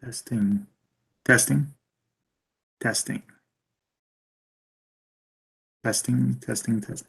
Testing, testing, testing, testing, testing, testing.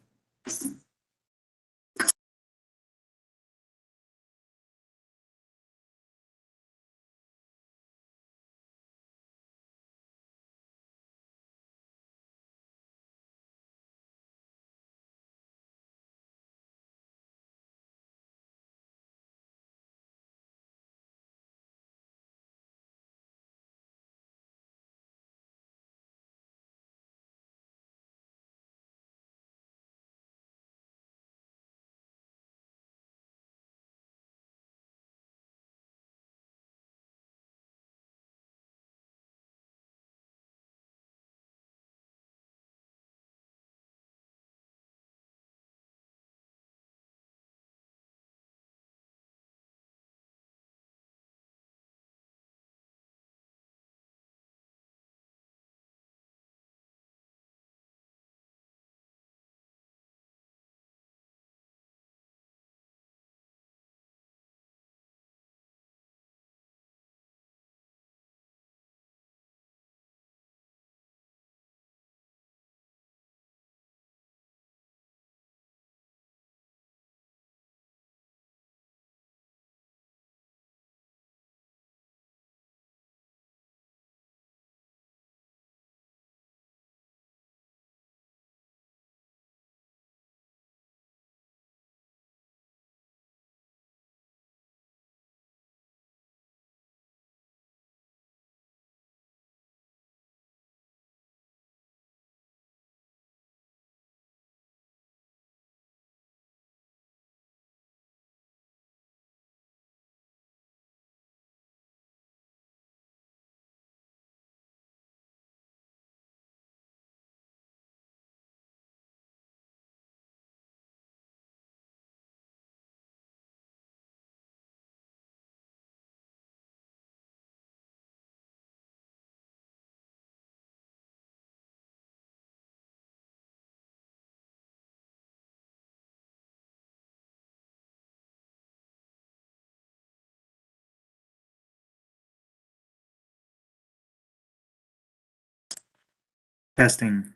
Testing.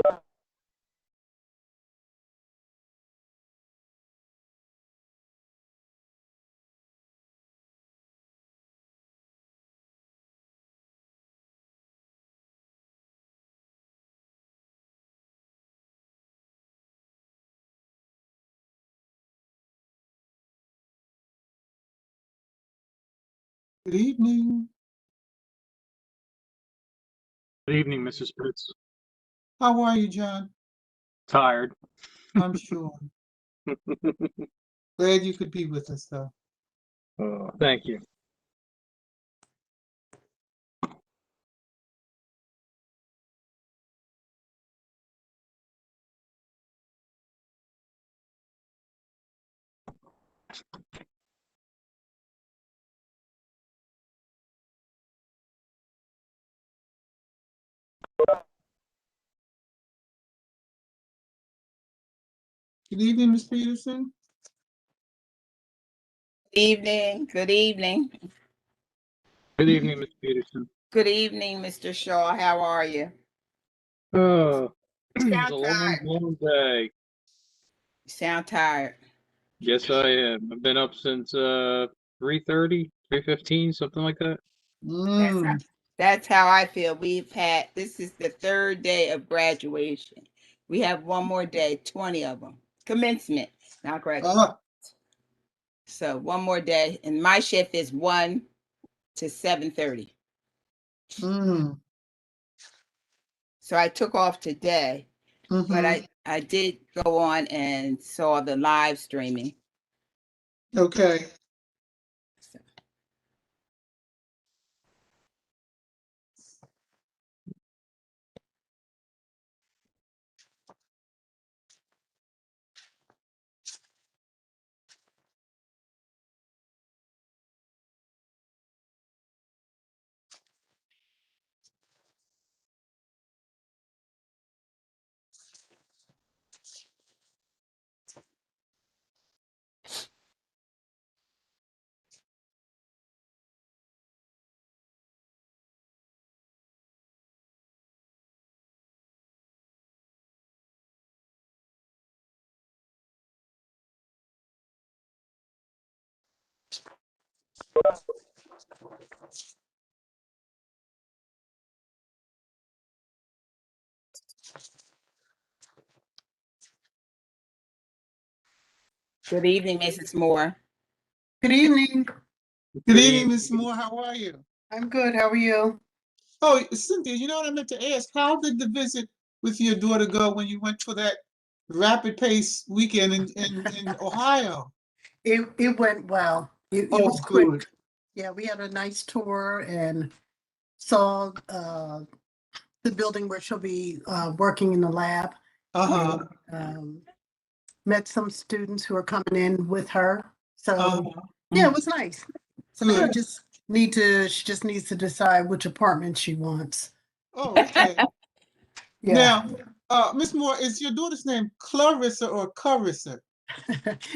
Good evening. Good evening, Mrs. Spritz. How are you, John? Tired. I'm sure. Glad you could be with us, though. Thank you. Good evening, Ms. Peterson. Evening. Good evening. Good evening, Ms. Peterson. Good evening, Mr. Shaw. How are you? Oh, You it's sound a long, tired. long day. You sound tired. Yes, I am. I've been up since 3:30, 3:15, something like that. That's how I feel. This is the third day of graduation. We have one more day, 20 of them. Commencement, not graduation. So one more day. And my shift is 1 to 7:30. So I took off today, but I did go on and saw the live streaming. Okay. Good evening, Mrs. Moore. Good evening. Good evening, Ms. Moore. How are you? I'm good. How are you? Oh, Cynthia, you know what I meant to ask? How did the visit with your daughter go when you went for that rapid pace weekend in Ohio? It went well. It Oh, was quick. good. Yeah, we had a nice tour and saw the building where she'll be working in the lab. Uh-huh. Met some students who are coming in with her. So Uh-huh. yeah, it was nice. So now Good. she just needs to decide which apartment she wants. Oh, okay. Yeah. Now, Miss Moore, is your daughter's name Clarissa or Carissa?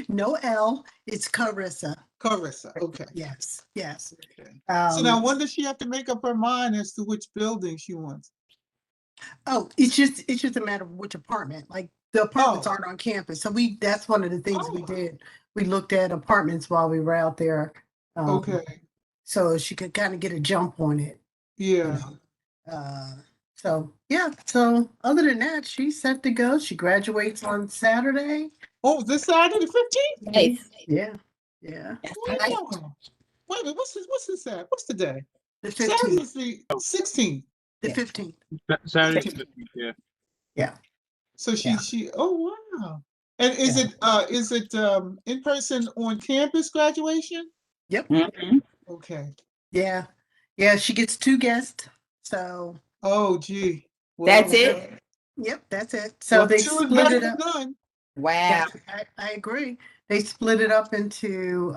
No L, it's Carissa. Carissa, okay. Yes, yes. Okay. So Um, now when does she have to make up her mind as to which building she wants? Oh, it's just a matter of which apartment. Like the apartments aren't on campus. So that's one of the things we did. We looked at apartments while we were out there. Okay. So she could kind of get a jump on it. Yeah. So yeah. So other than that, she's set to go. She graduates on Saturday. Oh, this Saturday the 15th? Nice. Yeah. Yeah. Wow. Wait a minute, what's this at? What's the day? The Saturday 15th. is the 16th. The Yeah. 15th. Saturday, 15th. yeah. Yeah. So Yeah. oh wow. And is it in person on campus graduation? Yep. Mm-hmm. Okay. Yeah. Yeah. She gets 2 guests. So Oh gee. Well, That's it. yep, that's it. So well, they 2 is split better it than up. none. Wow. Yeah, I agree. They split it up into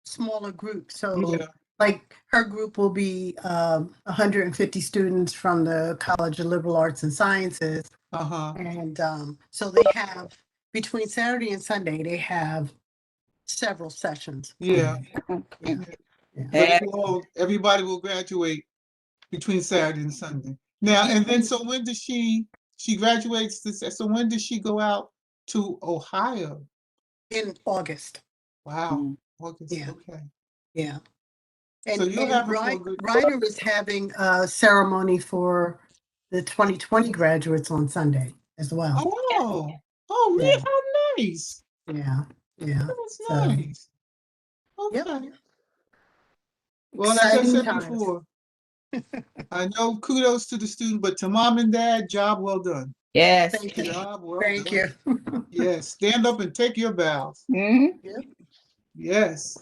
smaller groups. So Yeah. like her group will be 150 students from the College of Liberal Arts and Sciences. Uh-huh. And so they have between Saturday and Sunday, they have several sessions. Yeah. Yeah. But everybody will graduate between Saturday and Sunday. Now, and then, so when does she graduates this, so when does she go out to Ohio? In August, Wow, August, Yeah. okay. yeah. So you'll have her for a good. Ryder is having a ceremony for the 2020 graduates on Sunday as well. Oh, really? Yeah. How nice. Yeah, yeah. That's So, nice. Yep. Okay. Well, as I Exciting said times. before, I know kudos to the student, but to mom and dad, job well done. Yes. Thank you. Job well Thank done. you. Yes, stand up and take your bows. Mhm. Yes.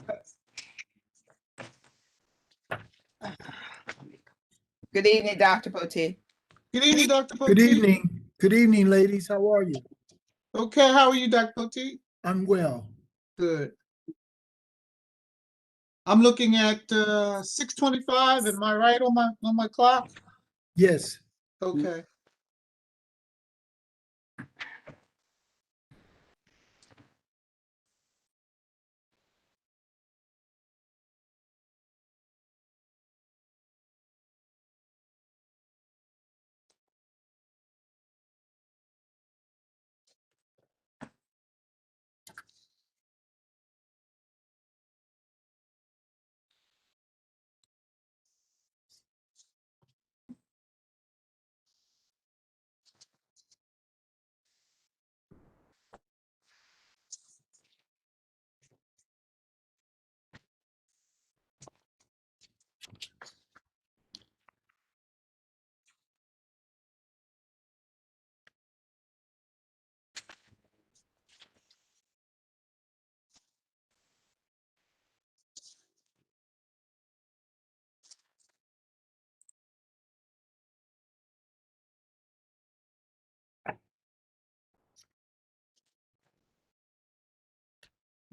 Good evening, Dr. Poteet. Good evening, Dr. Poteet. Good evening. Good evening, ladies. How are you? Okay, how are you, Dr. Poteet? I'm well. Good. I'm looking at 6:25. Am I right on my clock? Yes. Okay.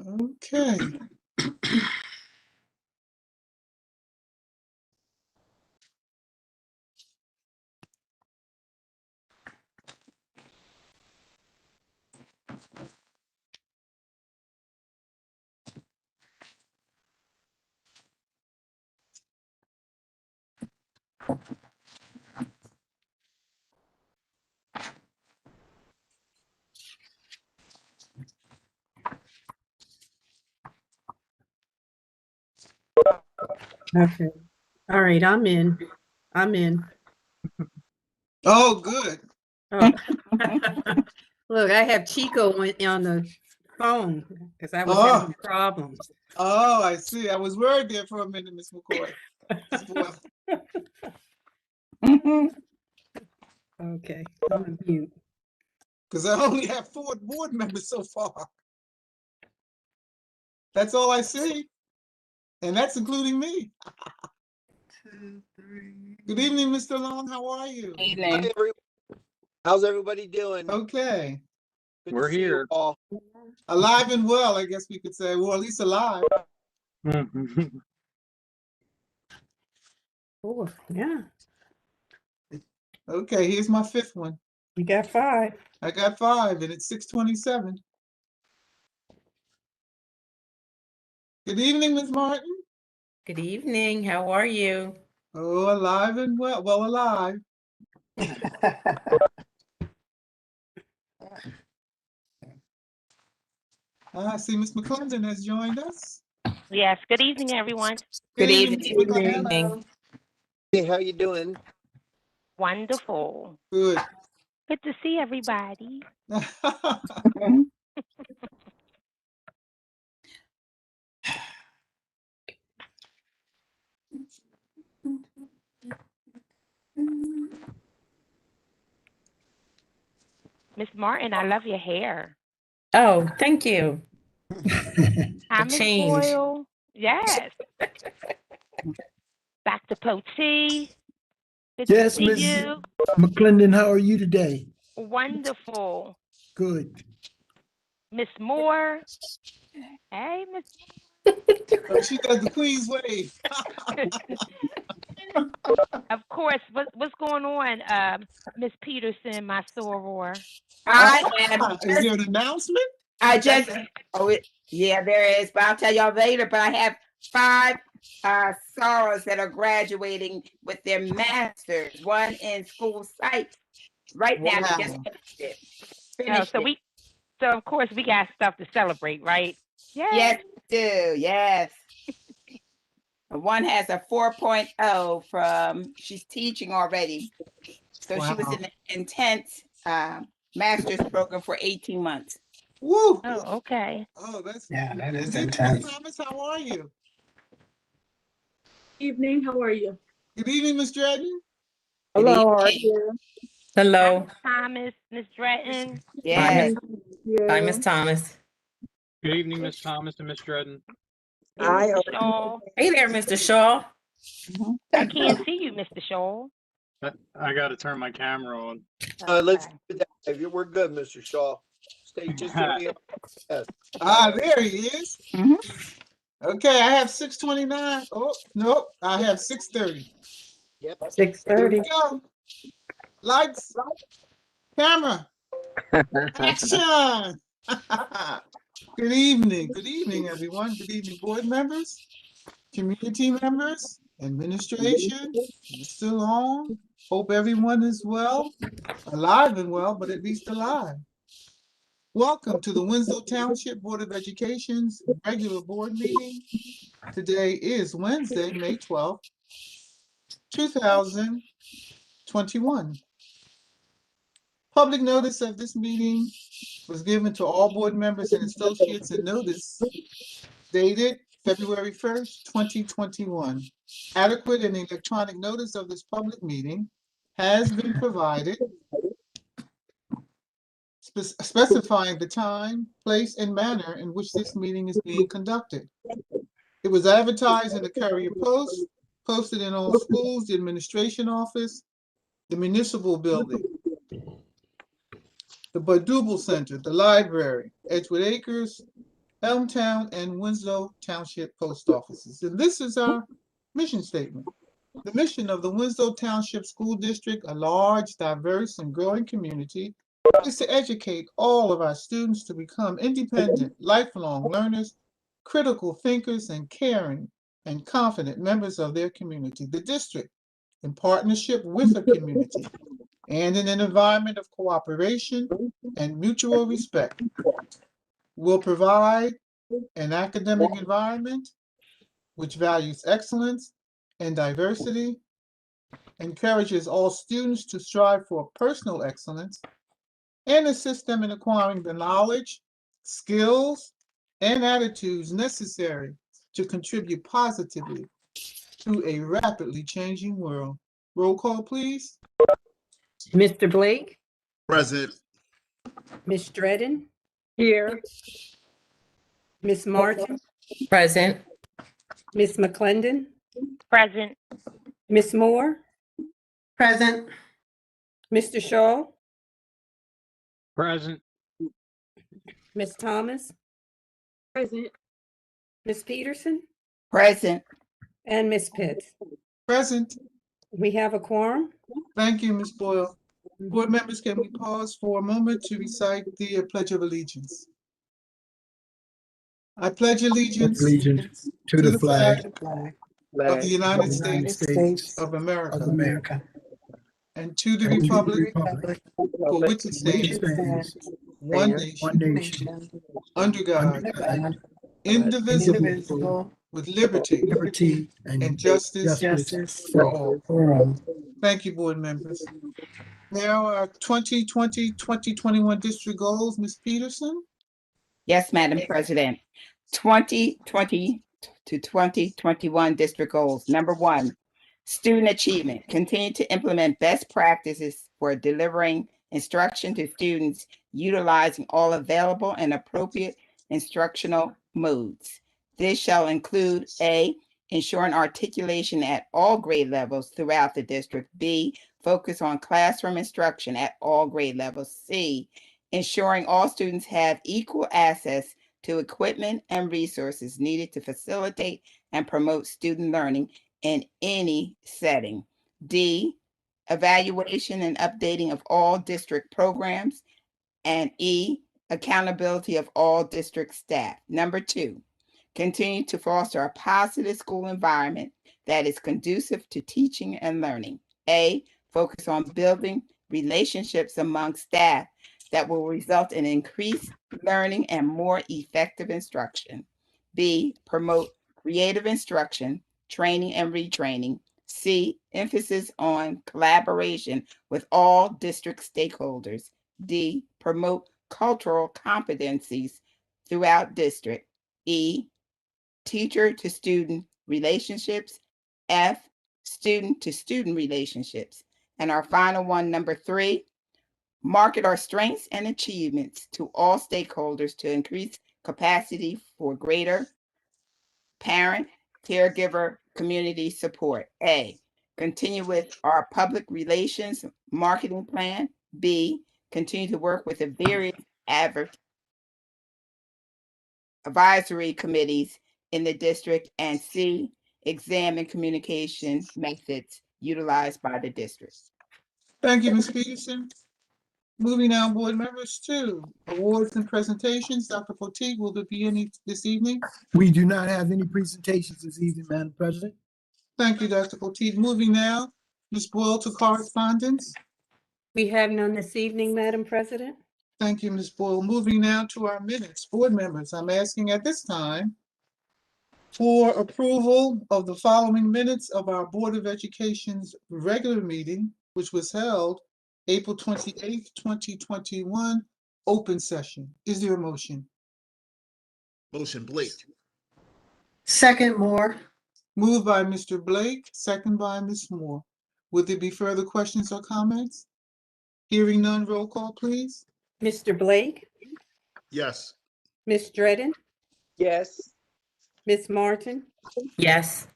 Okay. Okay. All right, I'm in. Oh, good. Oh. Look, I have Chico on the phone because I was having problems. Oh, I see. I was worried there for a minute, Miss McCoy. Mhm. Okay, I'm on mute. Because I only have 4 board members so far. That's all I see. And that's including me. 2, 3. Good evening, Mr. Long. How are you? Evening. How's everybody doing? Okay. Good We're to see you here. all. Alive and well, I guess we could say. Well, at least alive. Oh, yeah, Okay, here's my 5th one. you got 5. I got 5 and it's 6:27. Good evening, Ms. Martin. Good evening. How are you? Oh, alive and well. Well, alive. I see Ms. McClendon has joined us. Yes, good evening, everyone. Good Ms. evening. McClendon. evening. Hey, how you doing? Wonderful. Good. Good to see everybody. Mhm. Miss Martin, I love your hair. Oh, thank you. Hi, Miss change. Boyle. Yes. Dr. Poteet. Good Yes, to see Ms. you. McClendon, how are you today? Wonderful. Good. Miss Moore. Hey, Miss. Oh, she does the Queen's wave. Of course. What's going on, Miss Peterson, my soror? I am. Is there an announcement? I just. Oh, yeah, there is. But I'll tell y'all later. But I have 5 sorrows that are graduating with their masters, one in school psych right now. They just Wow. finished it. Oh, Finished so it. so of course we got stuff to celebrate, right? Yes, we do. Yes. One has a 4.0 from, she's teaching already. So she was Wow. in an intense master's program for 18 months. Woo. Oh, okay. Oh, that's Yeah, that is Good evening, Ms. intense. Thomas. How are you? Evening, how are you? Good evening, Ms. Dredden. Good Hello, how are evening. you? Hi, Hello. Ms. Thomas, Miss Dretton. Hi, Miss. Yes. Hi, Miss Thomas. Good evening, Miss Thomas and Miss Dredden. Hey, Hi, Mr. Shaw. Hey there, Mr. Shaw. I can't see you, Mr. Shaw. I got to turn my camera on. Let's Okay. do that. We're good, Mr. Shaw. Stay just the way you are. Ah, there he is. Mhm. Okay, I have 6:29. Oh, nope, I have 6:30. Yep. Here we 6:30. go. Lights, camera, action. Good evening, everyone. Good evening, board members, community members, administration, Mr. Long. Hope everyone is well, alive and well, but at least alive. Welcome to the Winslow Township Board of Education's regular board meeting. Today is Wednesday, May 12th, 2021. Public notice of this meeting was given to all board members and associates in notice dated February 1st, 2021. Adequate and electronic notice of this public meeting has been provided, specifying the time, place, and manner in which this meeting is being conducted. It was advertised in the Courier Post, posted in all schools, the administration office, the municipal building, the Badubel Center, the library, Edgewood Acres, Elmtown, and Winslow Township post offices. And this is our mission statement. The mission of the Winslow Township School District, a large, diverse, and growing community, is to educate all of our students to become independent, lifelong learners, critical thinkers, and caring and confident members of their community. The district, in partnership with the community and in an environment of cooperation and mutual respect, will provide an academic environment which values excellence and diversity, encourages all students to strive for personal excellence, and assist them in acquiring the knowledge, skills, and attitudes necessary to contribute positively to a rapidly changing world. Roll call, please. Mr. Blake, Present. Miss Dredden, Here. Miss Martin, Present. Miss McClendon, Present. Miss Moore, Present. Mr. Shaw, Present. Miss Thomas, Present. Miss Peterson, Present. and Miss Pitts. Present. We have a quorum. Thank you, Ms. Boyle. Board members, can we pause for a moment to recite the Pledge of Allegiance? I pledge allegiance Allegiance to the flag of the United of the United States States of of America America. and to the and to the republic republic for which it which stands, stands one one nation, nation, under God, under God, indivisible, indivisible, with liberty liberty and and justice justice for all. for all. Thank you, board members. Now, our 2020-2021 district goals, Ms. Peterson. Yes, Madam President. 2020 to 2021 district goals. Number 1, student achievement. Continue to implement best practices for delivering instruction to students utilizing all available and appropriate instructional modes. This shall include A, ensuring articulation at all grade levels throughout the district. B, focus on classroom instruction at all grade levels. C, ensuring all students have equal access to equipment and resources needed to facilitate and promote student learning in any setting. D, evaluation and updating of all district programs. And E, accountability of all district staff. Number 2, continue to foster a positive school environment that is conducive to teaching and learning. A, focus on building relationships among staff that will result in increased learning and more effective instruction. B, promote creative instruction, training and retraining. C, emphasis on collaboration with all district stakeholders. D, promote cultural competencies throughout district. E, teacher to student relationships. F, student to student relationships. And our final one, number 3, market our strengths and achievements to all stakeholders to increase capacity for greater parent, caregiver, community support. A, continue with our public relations marketing plan. B, continue to work with the various advisory committees in the district. And C, examine communication methods utilized by the district. Thank you, Ms. Peterson. Moving on, board members to awards and presentations. Dr. Poteet, will there be any this evening? We do not have any presentations this evening, Madam President. Thank you, Dr. Poteet. Moving now, Ms. Boyle to correspondence. We have none this evening, Madam President. Thank you, Ms. Boyle. Moving now to our minutes. Board members, I'm asking at this time for approval of the following minutes of our Board of Education's regular meeting, which was held April 28th, 2021, open session. Is there a motion? Motion, Blake. Second, Moore. Moved by Mr. Blake, second by Ms. Moore. Would there be further questions or comments? Hearing none, roll call, please. Mr. Blake, Yes. Ms. Dredden, Yes. Ms. Martin, Yes.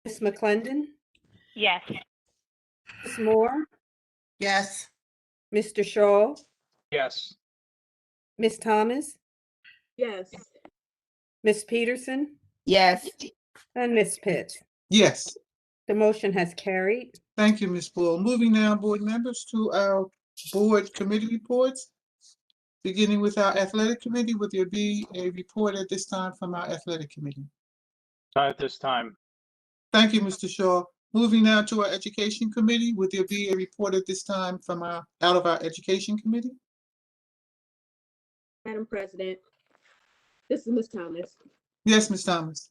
Ms. McClendon, Yes. Ms. Moore, Yes. Mr. Shaw, Yes. Ms. Thomas, Yes. Ms. Peterson, Yes. and Ms. Pitts. Yes. The motion has carried. Thank you, Ms. Boyle. Moving now, board members, to our board committee reports. Beginning with our athletic committee, would there be a report at this time from our athletic committee? Not at this time. Thank you, Mr. Shaw. Moving now to our education committee, would there be a report at this time from out of our education committee? Madam President, this is Ms. Thomas. Yes, Ms. Thomas.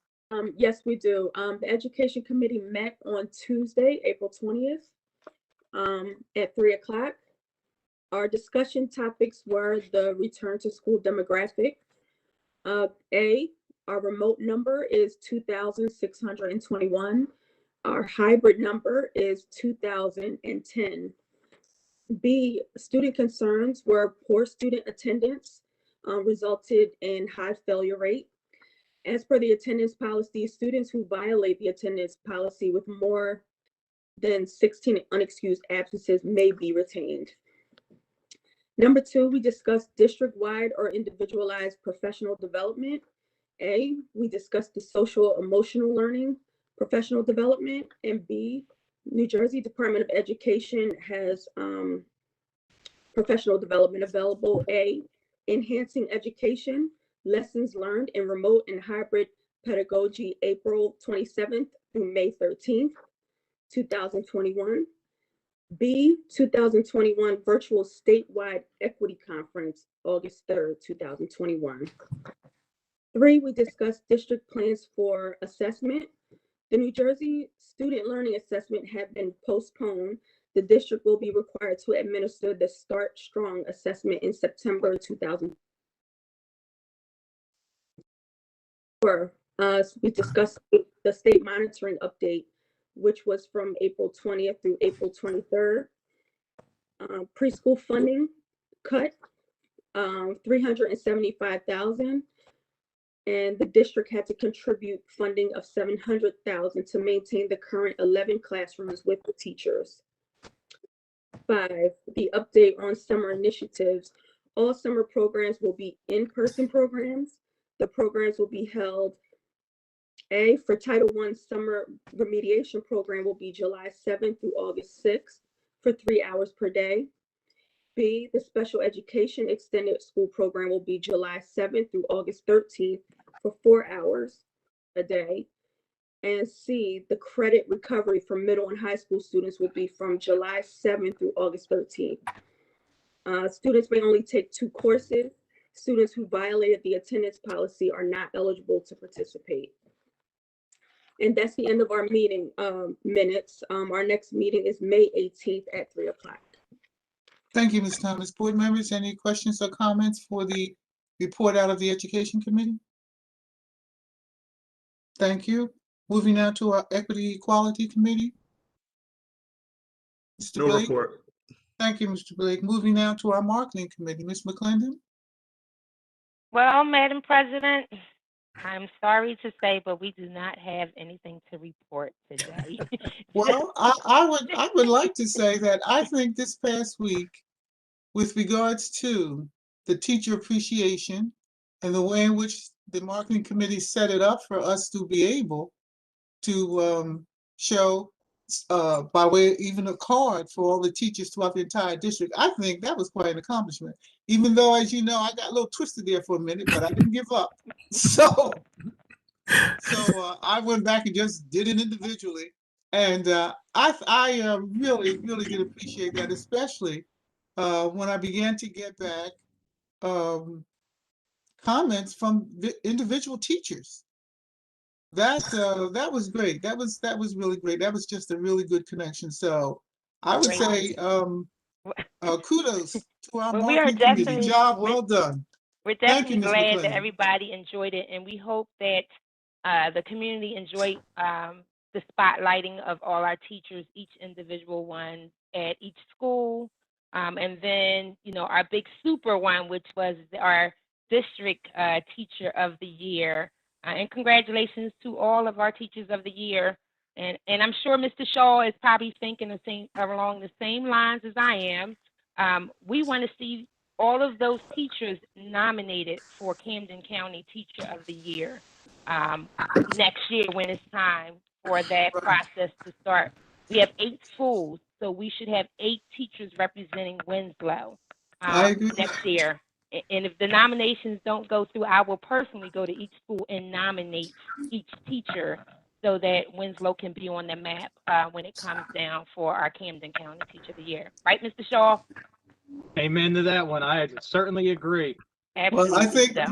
Yes, we do. The Education Committee met on Tuesday, April 20th, at 3:00. Our discussion topics were the return to school demographic. A, our remote number is 2,621. Our hybrid number is 2,010. B, student concerns were poor student attendance resulted in high failure rate. As per the attendance policy, students who violate the attendance policy with more than 16 unexcused absences may be retained. Number 2, we discussed district-wide or individualized professional development. A, we discussed the social emotional learning professional development. And B, New Jersey Department of Education has professional development available. A, enhancing education, lessons learned in remote and hybrid pedagogy, April 27th through May 13th, 2021. B, 2021 virtual statewide equity conference, August 3rd, 2021. 3, we discussed district plans for assessment. The New Jersey Student Learning Assessment had been postponed. The district will be required to administer the Start Strong assessment in September 2004. We discussed the state monitoring update, which was from April 20th through April 23rd. Preschool funding cut, $375,000. And the district had to contribute funding of $700,000 to maintain the current 11 classrooms with the teachers. 5, the update on summer initiatives. All summer programs will be in-person programs. The programs will be held. A, for Title I summer remediation program will be July 7th through August 6th for 3 hours per day. B, the special education extended school program will be July 7th through August 13th for 4 hours a day. And C, the credit recovery for middle and high school students will be from July 7th through August 13th. Students may only take 2 courses. Students who violated the attendance policy are not eligible to participate. And that's the end of our meeting minutes. Our next meeting is May 18th at 3 o'clock. Thank you, Ms. Thomas. Board members, any questions or comments for the report out of the Education Committee? Thank you. Moving now to our Equity Equality Committee. Mr. No Blake? report. Thank you, Mr. Blake. Moving now to our Marketing Committee. Ms. McClendon? Well, Madam President, I'm sorry to say, but we do not have anything to report today. Well, I would like to say that I think this past week, with regards to the teacher appreciation and the way in which the Marketing Committee set it up for us to be able to show by way of even a card for all the teachers throughout the entire district, I think that was quite an accomplishment. Even though, as you know, I got a little twisted there for a minute, but I didn't give up. So I went back and just did it individually. And I really, really did appreciate that, especially when I began to get back comments from individual teachers. That was great. That was really great. That was just a really good connection. So I would say kudos to our Well, we are Marketing Committee. definitely- Job well done. We're Thank you, definitely Ms. glad that McClendon. everybody enjoyed it, and we hope that the community enjoyed the spotlighting of all our teachers, each individual one at each school, and then our big super one, which was our district teacher of the year. And congratulations to all of our teachers of the year. And I'm sure Mr. Shaw is probably thinking along the same lines as I am. We want to see all of those teachers nominated for Camden County Teacher of the Year next year when it's time for that process to start. We have 8 schools, so we should have 8 teachers representing Winslow next year. And if the nominations don't go through, I will personally go to each school and nominate each teacher so that Winslow can be on the map when it comes down for our Camden County Teacher of the Year. Right, Mr. Shaw? Amen to that one. I certainly agree. Absolutely. Well, I think so.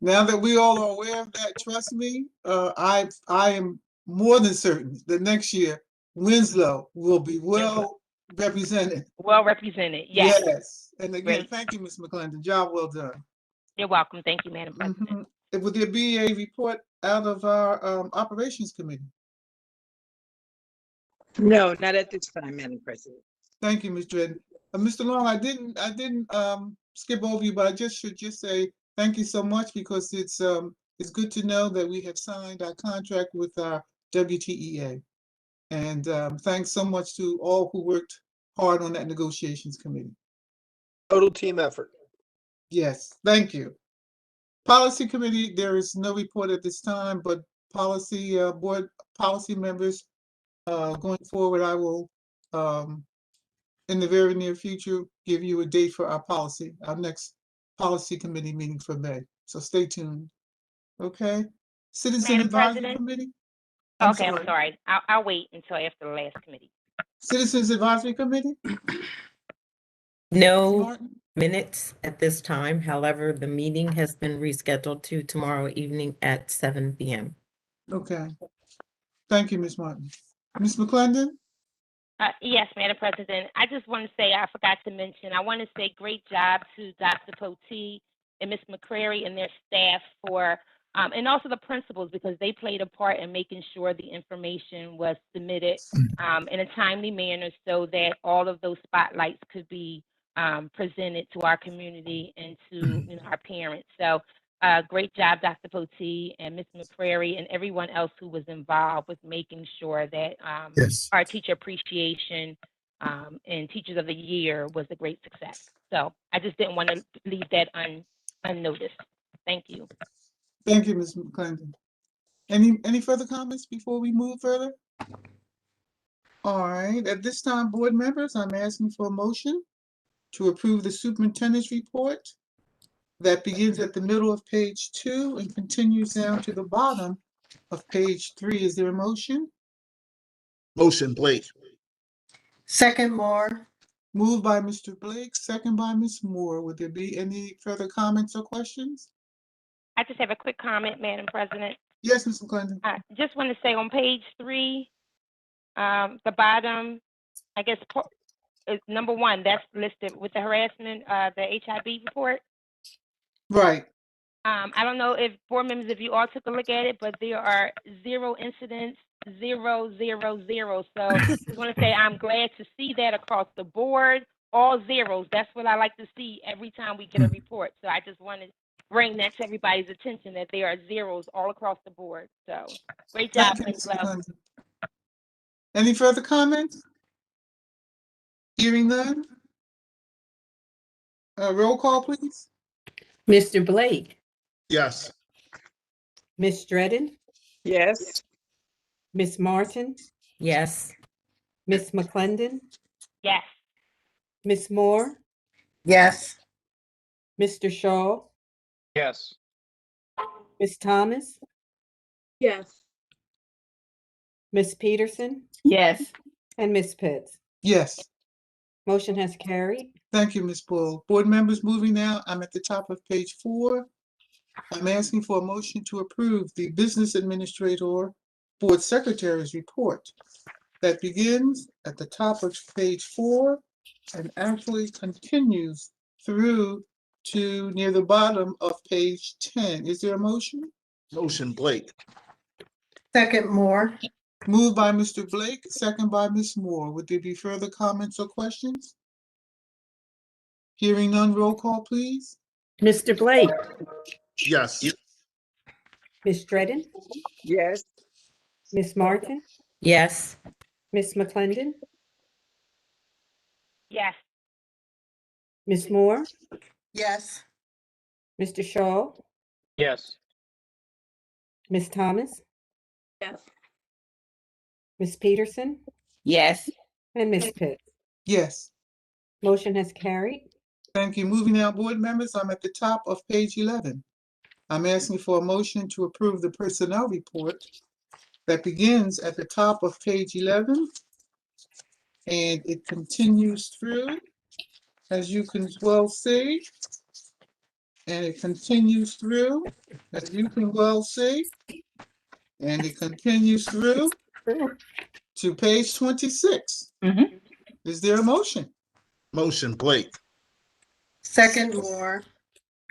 now that we all are aware of that, trust me, I am more than certain that next year Winslow will be well represented. Well represented, yes. Yes. And again, Great. thank you, Ms. McClendon. Job well done. You're welcome. Thank you, Madam President. Would there be a report out of our Operations Committee? No, not at this time, Madam President. Thank you, Ms. Dredden. Mr. Long, I didn't skip over you, but I should say thank you so much because it's good to know that we have signed our contract with our WTEA. And thanks so much to all who worked hard on that negotiations committee. Total team effort. Yes, thank you. Policy Committee, there is no report at this time, but policy board policy members, going forward, I will in the very near future give you a date for our next policy committee meeting for May. So stay tuned. Okay. Citizen Madam Advisory President? Committee. I'm sorry. I'll wait until after the last committee. Citizens Advisory Committee. No minutes at this time. However, the meeting has been rescheduled to tomorrow evening at 7 p.m. Okay. Thank you, Ms. Martin. Ms. McClendon? Yes, Madam President. I just want to say, I forgot to mention, I want to say great job to Dr. Potee and Ms. McCrary and their staff for, and also the principals, because they played a part in making sure the information was submitted in a timely manner so that all of those spotlights could be presented to our community and to our parents. So great job, Dr. Potee and Ms. McCrary and everyone else who was involved with making sure that our teacher appreciation and Teachers of the Year was a great success. So I just didn't want to leave that unnoticed. Thank you. Thank you, Ms. McClendon. Any further comments before we move further? All right, at this time, board members, I'm asking for a motion to approve the superintendent's report that begins at the middle of page 2 and continues down to the bottom of page 3. Is there a motion? Motion, Blake. Second Moore. Moved by Mr. Blake, second by Ms. Moore. Would there be any further comments or questions? I just have a quick comment, Madam President. Yes, Ms. McClendon. I just want to say on page 3, the bottom, I guess, number 1, that's listed with the harassment, the HIB report. Right. I don't know if board members, if you all took a look at it, but there are 0 incidents, 0, 0, 0. So I just want to say I'm glad to see that across the board, all zeros. That's what I like to see every time we get a report. So I just wanted to bring that to everybody's attention that there are zeros all across the board. So great job, Thank you, Ms. Winslow. McClendon. Any further comments? Hearing none? Roll call, please. Mr. Blake, Yes. Miss Dredden, Yes. Miss Martin, Yes. Miss McClendon, Yes. Miss Moore, Yes. Mr. Shaw, Yes. Miss Thomas, Yes. Miss Peterson, Yes. and Miss Pitts. Yes. Motion has carried. Thank you, Ms. Bull. Board members, moving now, I'm at the top of page 4. I'm asking for a motion to approve the Business Administrator Board Secretary's report that begins at the top of page 4 and actually continues through to near the bottom of page 10. Is there a motion? Motion, Blake. Second Moore. Moved by Mr. Blake, second by Ms. Moore. Would there be further comments or questions? Hearing none, roll call, please. Mr. Blake, Yes. Miss Dredden, Yes. Miss Martin, Yes. Miss McClendon, Yes. Miss Moore, Yes. Mr. Shaw, Yes. Miss Thomas, Yes. Miss Peterson, Yes. and Miss Pitts. Yes. Motion has carried. Thank you. Moving now, board members, I'm at the top of page 11. I'm asking for a motion to approve the personnel report that begins at the top of page 11. And it continues through, as you can well see. And it continues through, as you can well see. And it continues through to page 26. Mhm. Is there a motion? Motion, Blake. Second Moore.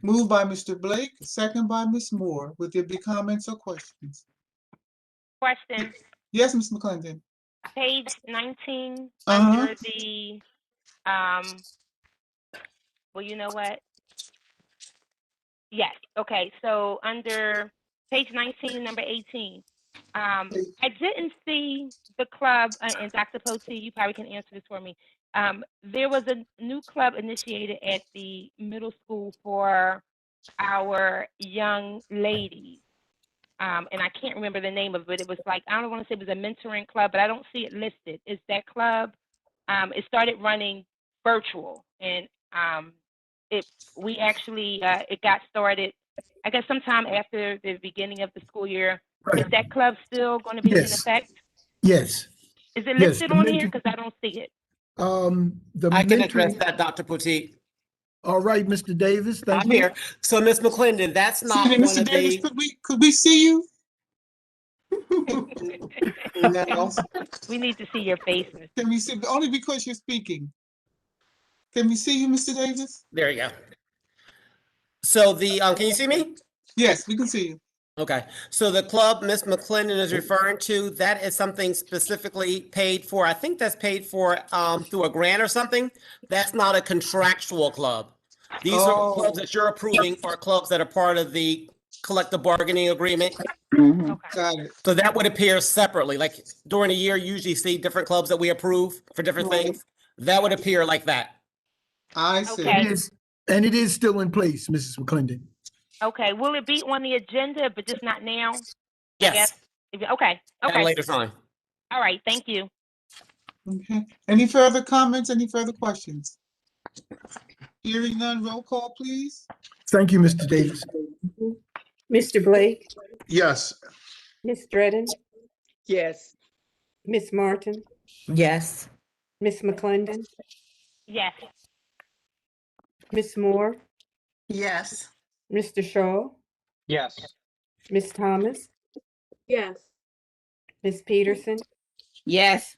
Moved by Mr. Blake, second by Ms. Moore. Would there be comments or questions? Question. Yes, Ms. McClendon. Page 19 Uh-huh. under the, well, you know what? Yes, okay, so under page 19, number 18, I didn't see the club, and Dr. Potee, you probably can answer this for me. There was a new club initiated at the middle school for our young ladies. And I can't remember the name of it. It was like, I don't want to say it was a mentoring club, but I don't see it listed. Is that club? It started running virtual, and we actually it got started, I guess, sometime after the beginning of the school year. Is that club still going to be in Yes. effect? Yes. Is it Yes, listed the on here? mentor- Because I don't see it. The I can address mentoring, that, Dr. Potee. all right, Mr. Davis, thank I'm you. here. So, Ms. McClendon, that's not Excuse me, one Mr. of Davis, the, could we see you? no. We need to see your faces. Can we see, only because you're speaking? Can we see you, Mr. Davis? There you go. So can you see me? Yes, we can see you. Okay, so the club Ms. McClendon is referring to, that is something specifically paid for. I think that's paid for through a grant or something. That's not a contractual club. These are clubs that you're approving are clubs that are part of the collective bargaining agreement. Mhm. Okay. Got it. So that would appear separately, like during a year, you usually see different clubs that we approve for different Right. things. That would appear like that. I see. Okay. And it is still in place, Mrs. McClendon. Okay, will it be on the agenda, but just not now? Yes, Okay, at a okay. later time. All right, thank you. Okay. Any further comments, any further questions? Hearing none, roll call, please. Thank you, Mr. Davis. Mr. Blake, Yes. Ms. Dredden, Yes. Ms. Martin, Yes. Ms. McClendon, Yes. Ms. Moore, Yes. Mr. Shaw, Yes. Ms. Thomas, Yes. Ms. Peterson, Yes.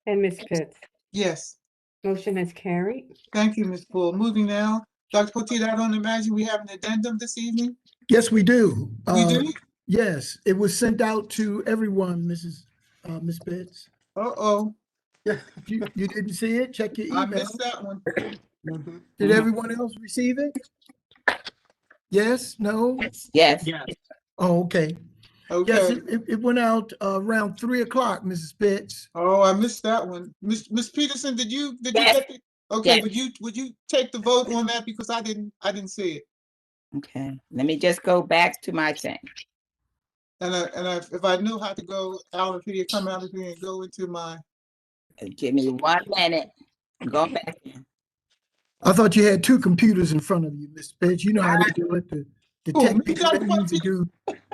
and Ms. Pitts. Yes, Motion is carried. thank you, Ms. Poole. Moving now, Dr. Potito, I don't imagine we have an addendum this evening? Yes, we do. We do? Yes, it was sent out to everyone, Ms. Pitts. Uh-oh, Yeah, you didn't see it? Check your I email. missed that one. Did everyone else receive it? Yes, no? Yes. Yes. Oh, okay. Yes, Okay. it went out around 3 o'clock, Mrs. Pitts. Oh, I missed that one. Miss Peterson, did you Yes. get the? Okay, Yes. would you take the vote on that because I didn't see it. Okay, let me just go back to my thing. If I knew how to go out of here, come out of here and go into my. Give me 1 minute. I'm going back in. I thought you had two computers in front of you, Miss Pitts. You know how they do it. The Oh, tech me, people, Dr.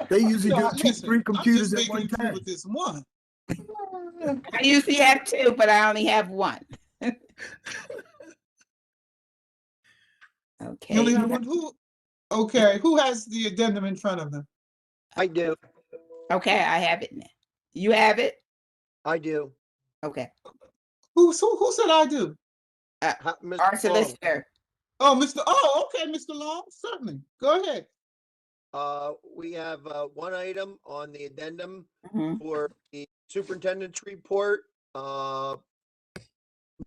they usually do two, Listen, three I'm computers just at making one it through time. with this one. I usually have 2, but I only have 1. Okay. You only have one. Who has the addendum in front of them? I do. Okay, I have it now. You have it? I do. Okay. Who said I do? Mr. Our Long. solicitor. Okay, Mr. Long, certainly. Go ahead. We have one item on the addendum Mhm. for the superintendent's report,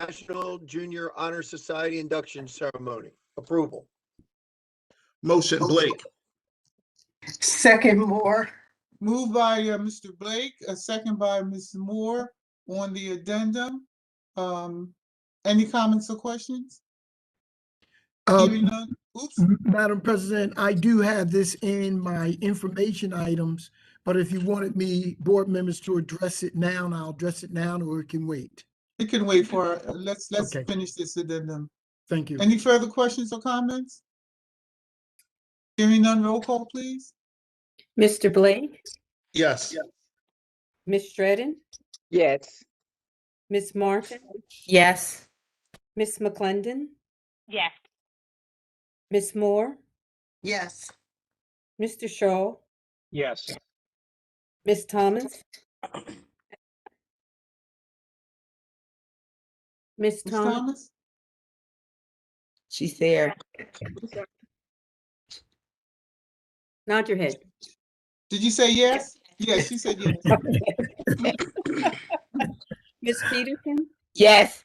National Junior Honor Society induction ceremony approval. Motion, Blake. Second Moore. Moved by Mr. Blake, a second by Ms. Moore on the addendum. Any comments or questions? Hearing none. Oops. Madam President, I do have this in my information items, but if you wanted board members to address it now, I'll address it now, or it can wait. It can wait for, let's Okay. finish this addendum. Thank you. Any further questions or comments? Hearing none, roll call, please. Mr. Blake, Yes. Ms. Dredden, Yes. Ms. Martin, Yes. Ms. McClendon, Yes. Ms. Moore, Yes. Mr. Shaw, Yes. Ms. Thomas, Ms. Ms. Thomas, Thomas? She's there. nod your head. Did you say yes? Yes, she said yes. Ms. Peterson, Yes.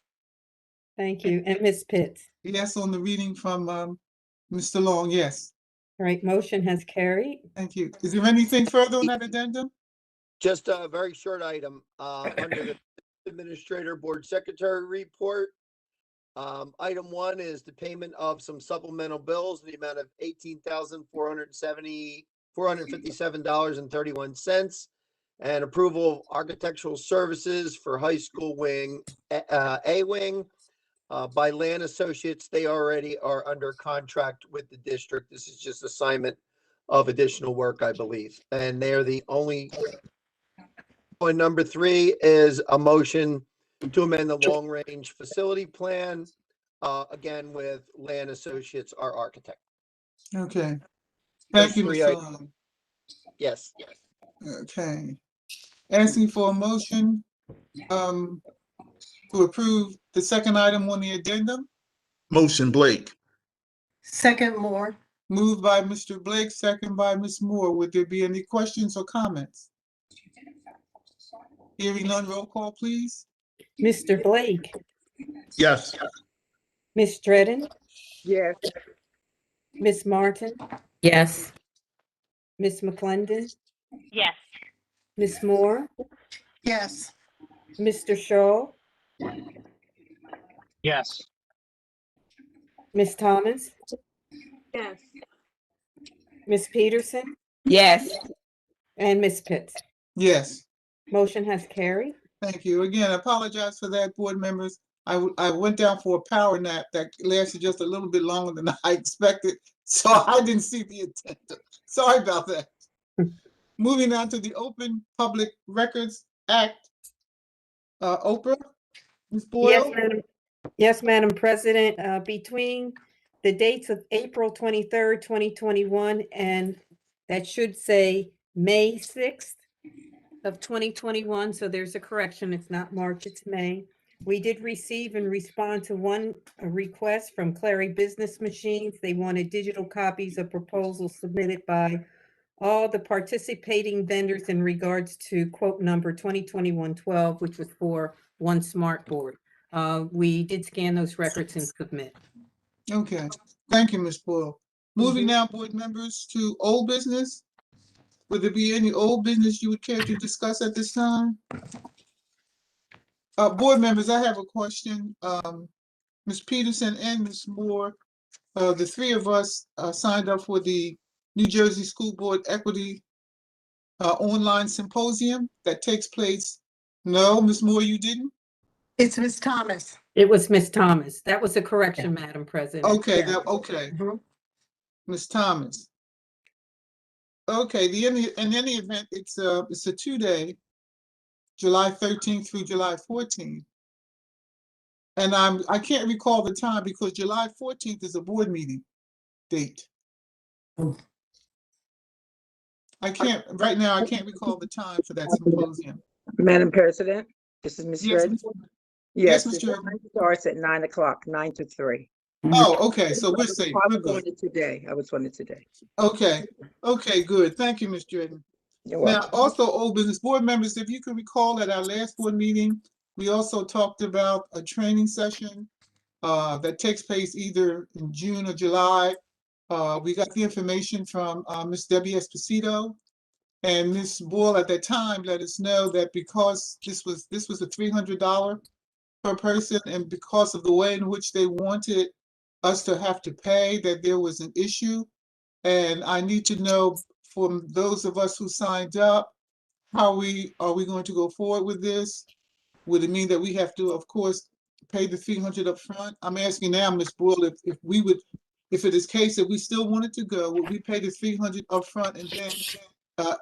thank you, and Ms. Pitts. Yes, on the reading from Mr. Long, yes. All right, motion has carried. Thank you. Is there anything further on that addendum? Just a very short item, under the Administrator Board Secretary report. Item 1 is the payment of some supplemental bills in the amount of $18,457.31 and approval of architectural services for high school wing, A wing, by Land Associates. They already are under contract with the district. This is just assignment of additional work, I believe. And they're the only. And number 3 is a motion to amend the long-range facility plan, again with Land Associates, our architect. Okay. Thank you, Those three Mr. items. Long. Yes. Okay. Asking for a motion to approve the second item on the addendum. Motion, Blake. Second Moore. Moved by Mr. Blake, second by Ms. Moore. Would there be any questions or comments? Hearing none, roll call, please. Mr. Blake, Yes. Ms. Dredden, Yes. Ms. Martin, Yes. Ms. McClendon, Yes. Ms. Moore, Yes. Mr. Shaw, Yes. Ms. Thomas, Yes. Ms. Peterson, Yes. and Ms. Pitts. Yes. Motion has carried. Thank you. Again, I apologize for that, board members. I went down for a power nap that lasted just a little bit longer than I expected, so I didn't see the agenda. Sorry about that. Moving on to the Open Public Records Act. Oprah, Ms. Boyle? Yes, Madam President, between the dates of April 23rd, 2021, and that should say May 6th of 2021, so there's a correction. It's not March, it's May. We did receive and respond to one request from Clary Business Machines. They wanted digital copies of proposals submitted by all the participating vendors in regards to quote number 2021-12, which was for one smart board. We did scan those records and submit. Okay, thank you, Ms. Boyle. Moving now, board members, to old business. Would there be any old business you would care to discuss at this time? Board members, I have a question. Ms. Peterson and Ms. Moore, the three of us signed up for the New Jersey School Board Equity online symposium that takes place. No, Ms. Moore, you didn't? It's Ms. Thomas. It was Ms. Thomas. That was a correction, Madam President. Okay, Yeah. okay. Ms. Thomas. Okay, in any event, it's a 2-day, July 13th through July 14th. And I can't recall the time because July 14th is a board meeting date. Right now, I can't recall the time for that symposium. Madam President, this is Ms. Yes, Redden. Yes, Yes, Mr. the time starts at 9 o'clock, 9 to 3. Oh, okay, so we're safe. I We're was on good. it today. I was on it today. Okay, good. Thank you, Ms. Jordan. You're Now, welcome. also, old business board members, if you can recall at our last board meeting, we also talked about a training session that takes place either in June or July. We got the information from Ms. Debbie Esposito, and Ms. Boyle at that time let us know that because this was a $300 per person, and because of the way in which they wanted us to have to pay, that there was an issue. And I need to know from those of us who signed up, are we going to go forward with this? Would it mean that we have to, of course, pay the $300 up front? I'm asking now, Ms. Boyle, if it is case that we still wanted to go, would we pay the $300 up front and then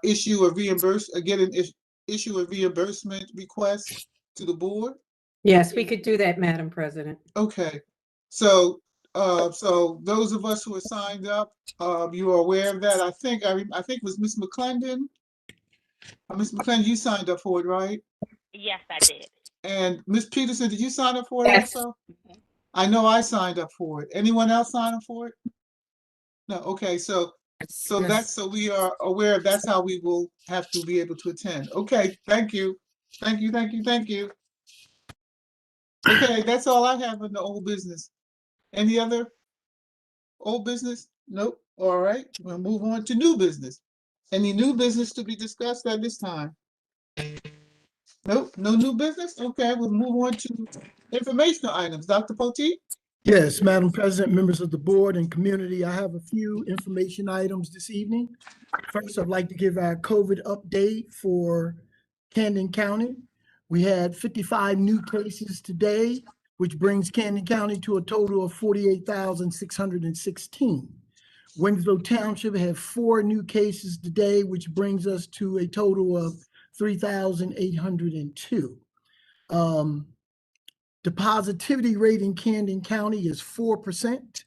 issue a reimbursement request to the board? Yes, we could do that, Madam President. Okay, so those of us who are signed up, you are aware of that. I think it was Ms. McClendon. Ms. McClendon, you signed up for it, right? Yes, I did. And Ms. Peterson, did you sign up for it Yes. also? I know I signed up for it. Anyone else sign up for it? No, okay, so we are aware that's how we will have to be able to attend. Okay, thank you. Thank you. Okay, that's all I have in the old business. Any other old business? Nope. All right, we'll move on to new business. Any new business to be discussed at this time? Nope, no new business? Okay, we'll move on to informational items. Dr. Poteet? Yes, Madam President, members of the board and community, I have a few information items this evening. First, I'd like to give our COVID update for Camden County. We had 55 new cases today, which brings Camden County to a total of 48,616. Winslow Township had 4 new cases today, which brings us to a total of 3,802. The positivity rate in Camden County is 4%.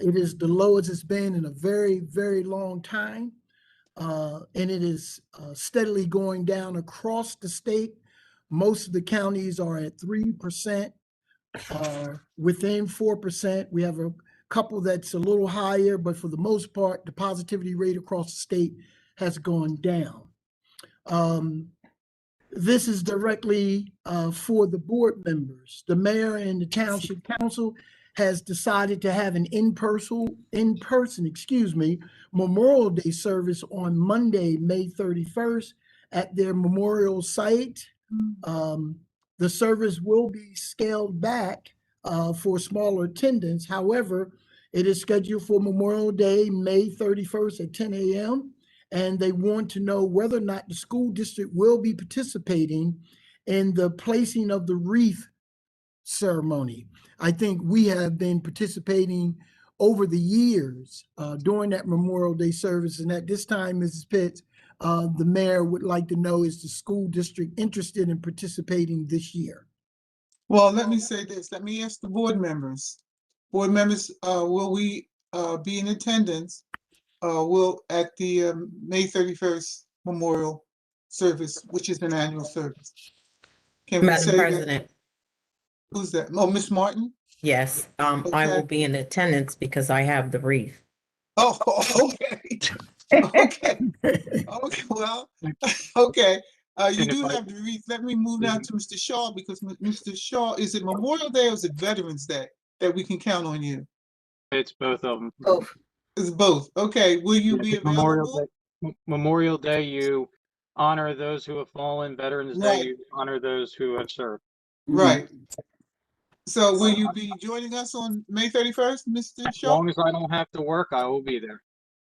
It is the lowest it's been in a very, very long time. And it is steadily going down across the state. Most of the counties are at 3%, within 4%. We have a couple that's a little higher, but for the most part, the positivity rate across the state has gone down. This is directly for the board members. The mayor and the township council has decided to have an in-person, Memorial Day service on Monday, May 31st at their memorial site. The service will be scaled back for smaller attendance. However, it is scheduled for Memorial Day, May 31st at 10 a.m. And they want to know whether or not the school district will be participating in the placing of the wreath ceremony. I think we have been participating over the years during that Memorial Day service. And at this time, Mrs. Pitts, the mayor would like to know, is the school district interested in participating this year? Well, let me say this. Let me ask the board members. Board members, will we be in attendance? Will at the May 31st Memorial Service, which is an annual service? Can we Madam say that? President, Who's that? Oh, Miss Martin? yes, I Okay. will be in attendance because I have the wreath. Oh, okay. Okay. Okay, well, okay. You And if do I- have the wreath. Let me move now to Mr. Shaw, because Mr. Shaw, is it Memorial Day or is it Veterans Day that we can count on you? It's both of them. Oh, It's both. Okay, will you be Memorial available? Day, Memorial Day, you honor those who have fallen. Veterans Day, Right. you honor those who have served. Right. So will you be joining us on May 31st, Mr. As Shaw? long as I don't have to work, I will be there.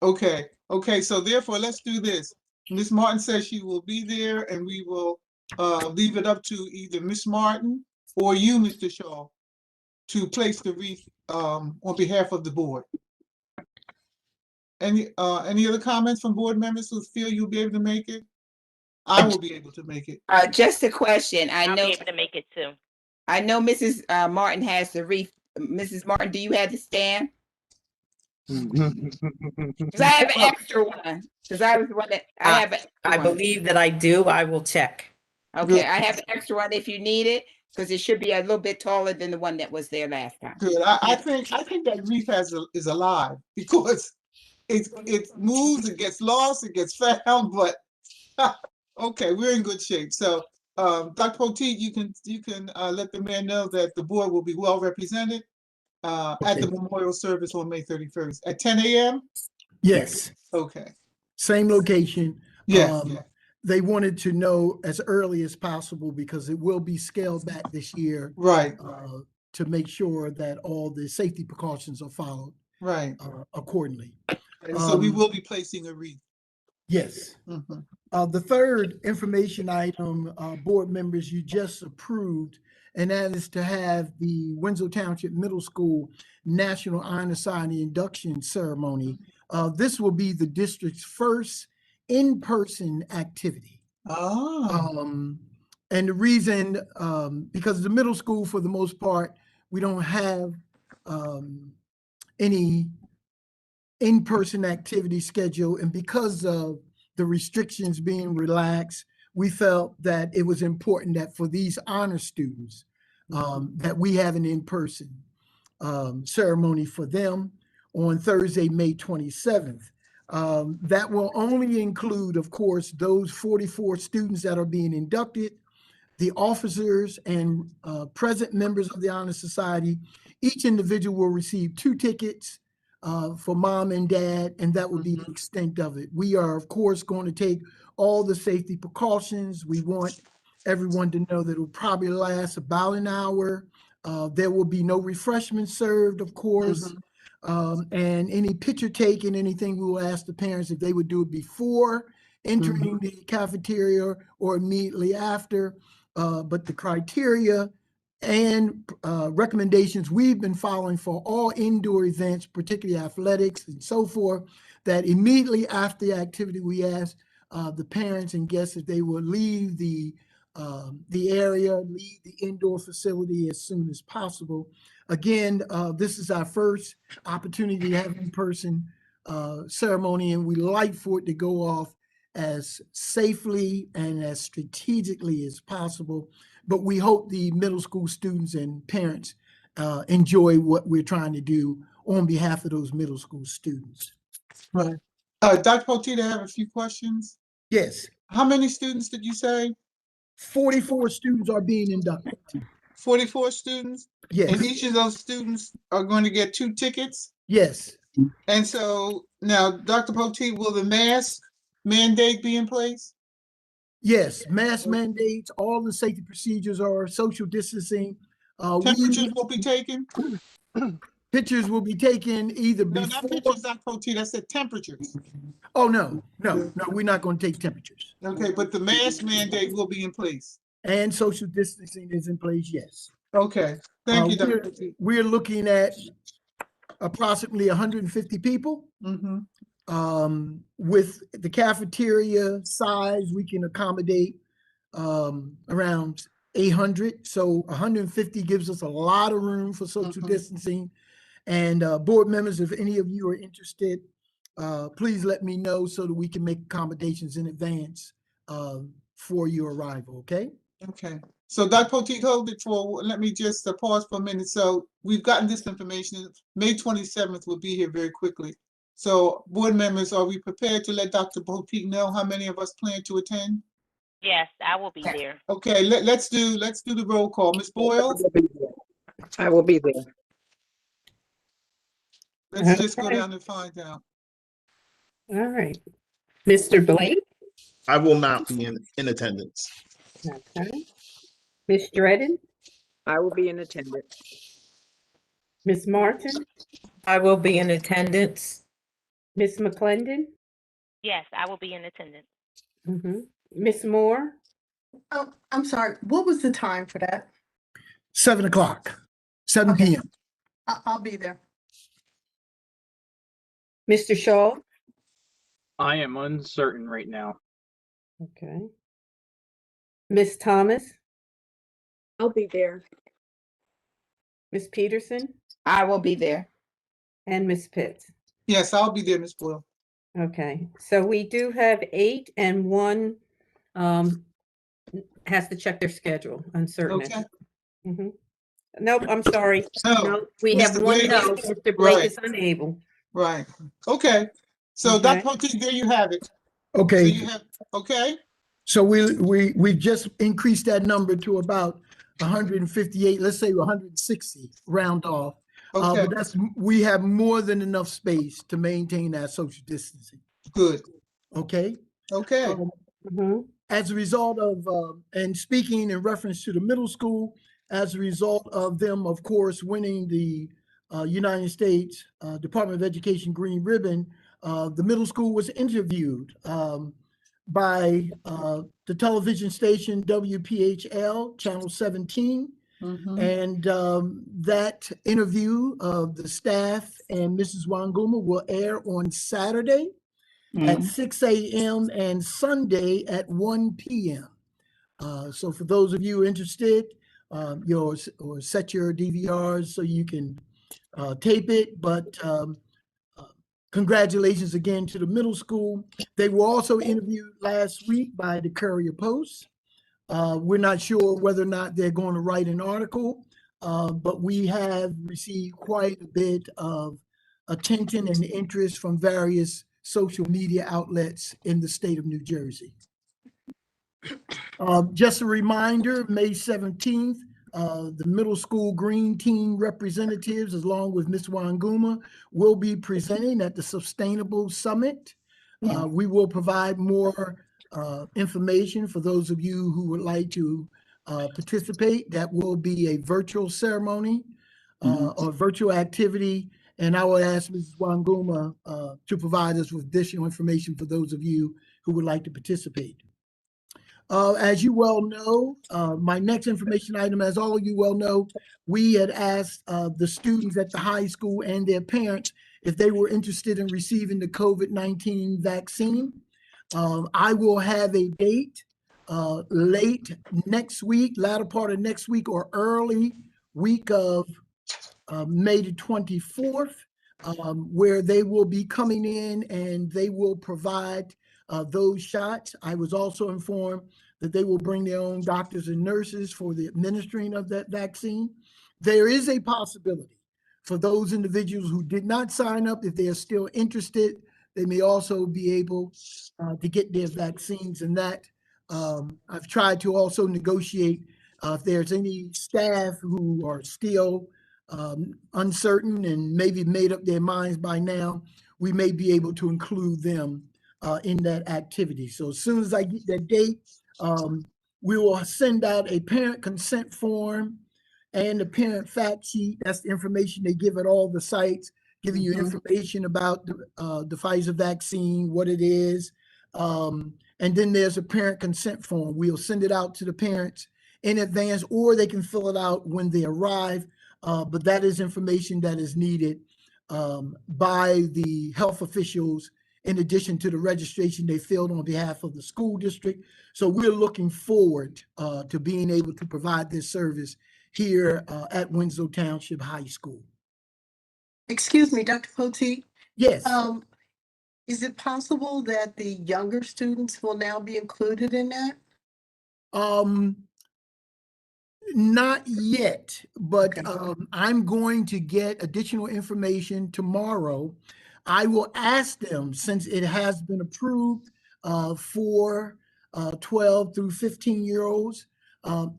Okay, okay, so therefore, let's do this. Ms. Martin says she will be there, and we will leave it up to either Ms. Martin or you, Mr. Shaw, to place the wreath on behalf of the board. Any other comments from board members who feel you'll be able to make it? I will be able to make it. just a question. I I'll know, be able to make it too. I know Mrs. Martin has the wreath. Mrs. Martin, do you have the stand? Cause I have an extra one. Cause I was the one that, I have an I extra one. believe that I do. I will check. Okay, I have an extra one if you need it, because it should be a little bit taller than the one that was there last time. Good. I think that wreath is alive, because it moves, it gets lost, it gets found, but okay, we're in good shape. So Dr. Poteet, you can let the mayor know that the board will be well represented at the memorial service on May 31st at 10 a.m. Yes, Okay. same location. Yes. Yeah. They wanted to know as early as possible because it will be scaled back this year Right. to make sure that all the safety precautions are followed Right. accordingly. And so we will be placing a wreath. Yes. Mhm. The third information item, board members, you just approved, and that is to have the Winslow Township Middle School National Honor Society induction ceremony. This will be the district's first in-person activity. Oh. And the reason, because the middle school, for the most part, we don't have any in-person activity schedule, and because of the restrictions being relaxed, we felt that it was important that for these honor students, that we have an in-person ceremony for them on Thursday, May 27th. That will only include, of course, those 44 students that are being inducted, the officers and present members of the Honor Society. Each individual will receive 2 tickets for mom and dad, and that will be the extent of it. We are, of course, going to take all the safety precautions. We want everyone to know that it will probably last about an hour. There will be no refreshments served, of course. And any picture taken, anything, we will ask the parents if they would do it before entering the cafeteria or immediately after. But the criteria and recommendations we've been following for all indoor events, particularly athletics and so forth, that immediately after the activity, we ask the parents and guests if they will leave the area, leave the indoor facility as soon as possible. Again, this is our first opportunity to have in-person ceremony, and we like for it to go off as safely and as strategically as possible. But we hope the middle school students and parents enjoy what we're trying to do on behalf of those middle school students. Right. Dr. Poteet, I have a few questions. Yes. How many students did you say? 44 students are being inducted. 44 students? Yes. And each of those students are going to get 2 tickets? Yes. And so now, Dr. Poteet, will the mask mandate be in place? Yes, mask mandates, all the safety procedures are social distancing. Temperatures will be taken? Pictures will be taken either No, before. not pictures, Dr. Poteet, I said temperatures. Oh, no, we're not going to take temperatures. Okay, but the mask mandate will be in place. And social distancing is in place, yes. Okay, thank you, Dr. We're looking at approximately 150 people. Mm-hmm. With the cafeteria size, we can accommodate around 800. So 150 gives us a lot of room for social distancing. And board members, if any of you are interested, please let me know so that we can make accommodations in advance for your arrival, okay? Okay, so Dr. Poteet, hold it for, let me just pause for a minute. So we've gotten this information. May 27th will be here very quickly. So board members, are we prepared to let Dr. Poteet know how many of us plan to attend? Yes, I will be there. Okay, let's do the roll call. Ms. Boyle, I will be there. let's just go Okay. down and find out. All right. Mr. Blake? I will not be in attendance. Okay. Ms. Dredden? I will be in attendance. Ms. Martin? I will be in attendance. Ms. McClendon? Yes, I will be in attendance. Ms. Moore? Oh, I'm sorry. What was the time for that? 7 o'clock, 7 Okay. p.m. I'll be there. Mr. Shaw? I am uncertain right now. Okay. Ms. Thomas? I'll be there. Ms. Peterson? I will be there. And Ms. Pitts? Yes, I'll be there, Ms. Boyle. Okay, so we do have 8 and 1 has to check their schedule, uncertain. Okay. Nope, I'm sorry. No, we have Mr. 1 Blake no. is- Mr. Blake right. is unable. Right. Okay. So Okay. Dr. Poteet, there you have it. Okay. So you have, okay? So we just increased that number to about 158, let's say 160, round off. Okay. But we have more than enough space to maintain that social distancing. Good. Okay. Okay. As a result of, and speaking in reference to the middle school, as a result of them, of course, winning the United States Department of Education Green Ribbon, the middle school was interviewed by the television station WPHL, Channel 17. And that interview of the staff and Mrs. Wanguma will air on Saturday at 6 a.m. and Sunday at 1 p.m. So for those of you interested, or set your DVRs so you can tape it. But congratulations again to the middle school. They were also interviewed last week by the Courier Post. We're not sure whether or not they're going to write an article, but we have received quite a bit of attention and interest from various social media outlets in the state of New Jersey. Just a reminder, May 17th, the middle school green team representatives, along with Ms. Wanguma, will be presenting at the Sustainable Summit. We will provide more information for those of you who would like to participate. That will be a virtual ceremony or virtual activity. And I will ask Ms. Wanguma to provide us with additional information for those of you who would like to participate. As you well know, my next information item, as all of you well know, we had asked the students at the high school and their parents if they were interested in receiving the COVID-19 vaccine. I will have a date late next week, latter part of next week, or early week of May the 24th, where they will be coming in and they will provide those shots. I was also informed that they will bring their own doctors and nurses for the administering of that vaccine. There is a possibility for those individuals who did not sign up, if they are still interested, they may also be able to get their vaccines. And that I've tried to also negotiate if there's any staff who are still uncertain and maybe made up their minds by now, we may be able to include them in that activity. So as soon as I get that date, we will send out a parent consent form and a parent fact sheet. That's the information they give at all the sites, giving you information about the Pfizer vaccine, what it is. And then there's a parent consent form. We'll send it out to the parents in advance, or they can fill it out when they arrive. But that is information that is needed by the health officials in addition to the registration they filled on behalf of the school district. So we're looking forward to being able to provide this service here at Winslow Township High School. Excuse me, Dr. Poteet. Yes. Is it possible that the younger students will now be included in that? Not yet, but Okay. I'm going to get additional information tomorrow. I will ask them, since it has been approved for 12 through 15-year-olds,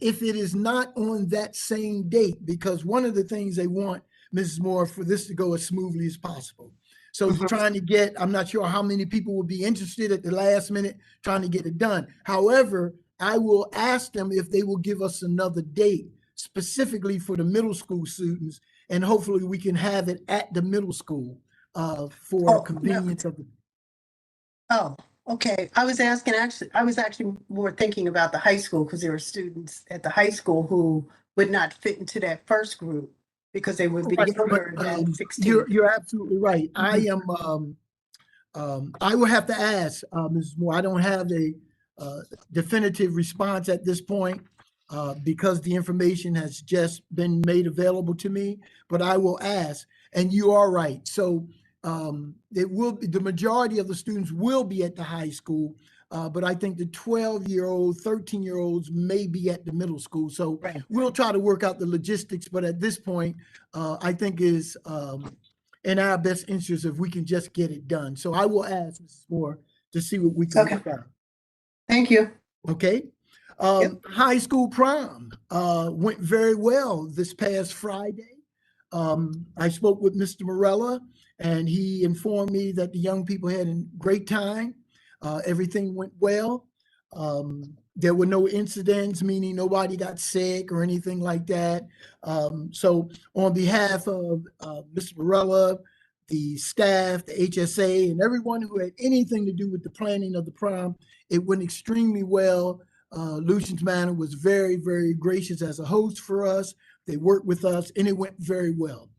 if it is not on that same date, because one of the things they want, Mrs. Moore, for this to go as smoothly as possible. So you're trying to get, I'm not sure how many people will be interested at the last minute trying to get it done. However, I will ask them if they will give us another date specifically for the middle school students, and hopefully we can have it at the middle school for convenience of the. Oh, okay. I was actually more thinking about the high school because there were students at the high school who would not fit into that first group because they would be Right, younger but, than 16. You're absolutely right. I will have to ask Mrs. Moore. I don't have a definitive response at this point because the information has just been made available to me, but I will ask. And you are right. So it will be, the majority of the students will be at the high school, but I think the 12-year-old, 13-year-olds may be at the middle school. So we'll try to work out the logistics, but at this point, I think is in our best interest if we can just get it done. So I will ask Mrs. Moore to see what we can work out. Thank you. Okay. High school prom went very well this past Friday. I spoke with Mr. Morella, and he informed me that the young people had a great time. Everything went well. There were no incidents, meaning nobody got sick or anything like that. So on behalf of Mr. Morella, the staff, the HSA, and everyone who had anything to do with the planning of the prom, it went extremely well. Lucian's Manor was very, very gracious as a host for us. They worked with us, and it went very well.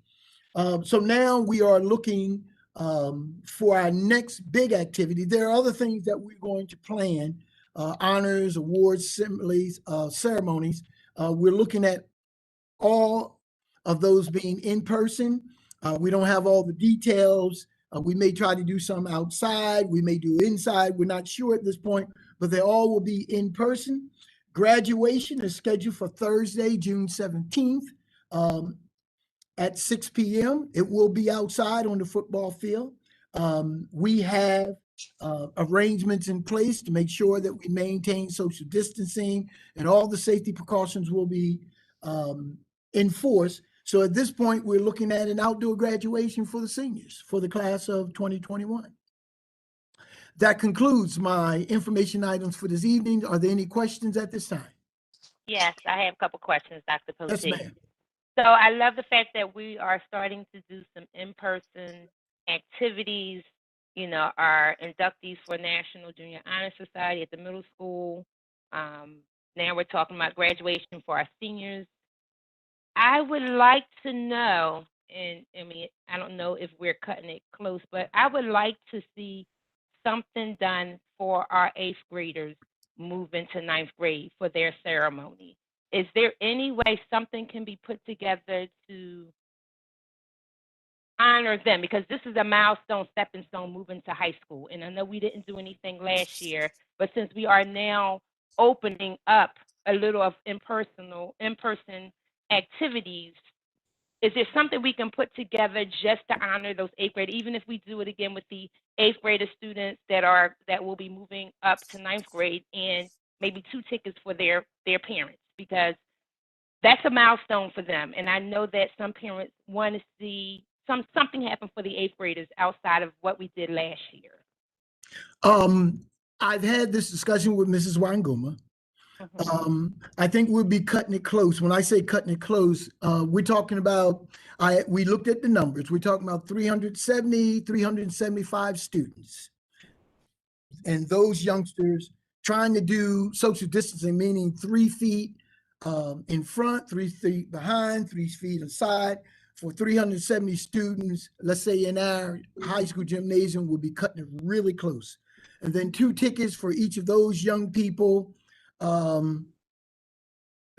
So now we are looking for our next big activity. There are other things that we're going to plan, honors, awards, assemblies, ceremonies. We're looking at all of those being in person. We don't have all the details. We may try to do some outside. We may do inside. We're not sure at this point, but they all will be in person. Graduation is scheduled for Thursday, June 17th at 6 p.m. It will be outside on the football field. We have arrangements in place to make sure that we maintain social distancing, and all the safety precautions will be enforced. So at this point, we're looking at an outdoor graduation for the seniors for the class of 2021. That concludes my information items for this evening. Are there any questions at this time? Yes, I have a couple questions, Dr. Yes, Poteet. ma'am. So I love the fact that we are starting to do some in-person activities. You know, our inductees for National Junior Honor Society at the middle school. Now we're talking about graduation for our seniors. I would like to know, and I mean, I don't know if we're cutting it close, but I would like to see something done for our 8th graders move into 9th grade for their ceremony. Is there any way something can be put together to honor them? Because this is a milestone, stepping stone, moving to high school. And I know we didn't do anything last year, but since we are now opening up a little of in-person activities, is there something we can put together just to honor those 8th grade, even if we do it again with the 8th grader students that will be moving up to 9th grade, and maybe 2 tickets for their parents, because that's a milestone for them. And I know that some parents want to see something happen for the 8th graders outside of what we did last year. I've had this discussion with Mrs. Wanguma. I think we'll be cutting it close. When I say cutting it close, we're talking about, we looked at the numbers. We're talking about 375 students. And those youngsters trying to do social distancing, meaning 3 feet in front, 3 feet behind, 3 feet aside. For 370 students, let's say in our high school gymnasium, we'll be cutting it really close. And then 2 tickets for each of those young people.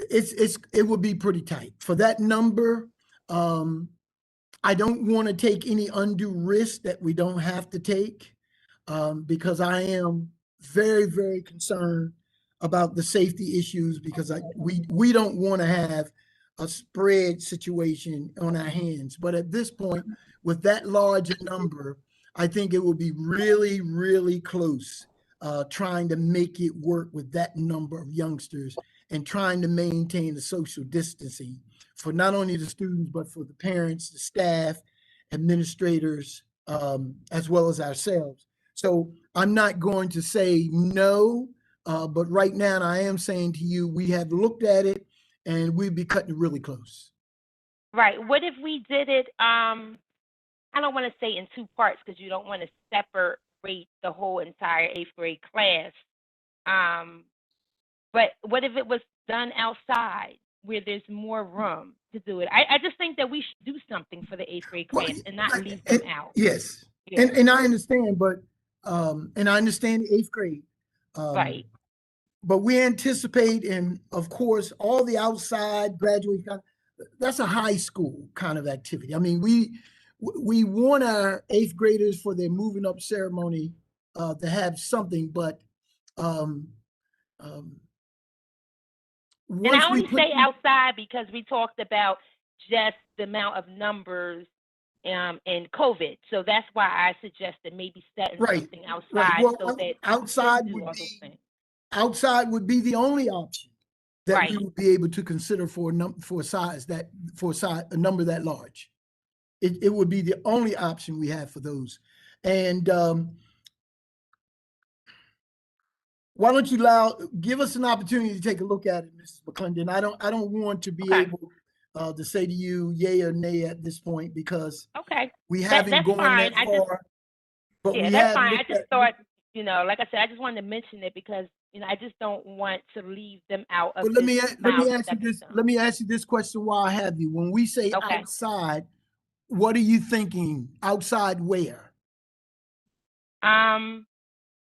It would be pretty tight. For that number, I don't want to take any undue risk that we don't have to take, because I am very, very concerned about the safety issues, because we don't want to have a spread situation on our hands. But at this point, with that large a number, I think it will be really, really close, trying to make it work with that number of youngsters and trying to maintain the social distancing for not only the students, but for the parents, the staff, administrators, as well as ourselves. So I'm not going to say no, but right now I am saying to you, we have looked at it and we'd be cutting it really close. Right. What if we did it, I don't want to say in 2 parts because you don't want to separate the whole entire 8th grade class. But what if it was done outside where there's more room to do it? I just think that we should do something for the 8th grade class and not leave them out. Yes. Yeah. And I understand, but, and I understand the 8th grade. Right. But we anticipate, and of course, all the outside graduation, that's a high school kind of activity. I mean, we want our 8th graders for their moving up ceremony to have something, but And I only say outside because we talked about just the amount of numbers in COVID. So that's why I suggested maybe setting something outside Well, so that outside do would all be those things. outside would be the only option that we Right. would be able to consider for a number that large. It would be the only option we have for those. And why don't you give us an opportunity to take a look at it, Mrs. McClendon? I don't want to be able to say to you yay or nay at this point, because we haven't That's gone fine. that far. But Yeah, we that's have fine. I looked just at, thought, like I said, I just wanted to mention it because, I just don't want to leave them out of but this let me ask you this. milestone. Let me ask you this question while I have you. When we say Okay. outside, what are you thinking? Outside where?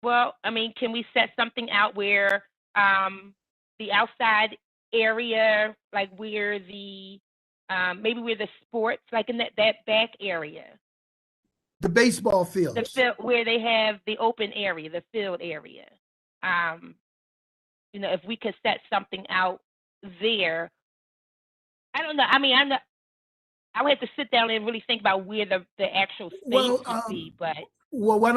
Well, I mean, can we set something out where the outside area, like where the maybe where the sports, like in that back area, The baseball the fields. field where they have the open area, the field area. If we could set something out there, I don't know. I mean, I would have to sit down and really think about where the actual space would be, but. Well, why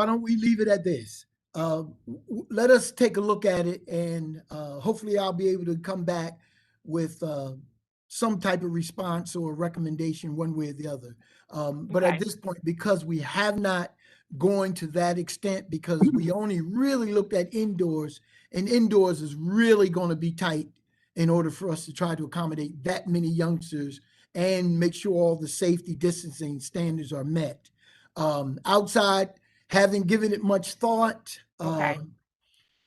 don't we leave it at this? Let us take a look at it, and hopefully I'll be able to come back with some type of response or recommendation one way or the other. But at this point, because we have not gone to that extent, because we only really looked at indoors, and indoors is really going to be tight in order for us to try to accommodate that many youngsters and make sure all the safety distancing standards are met. Outside, haven't given it much thought.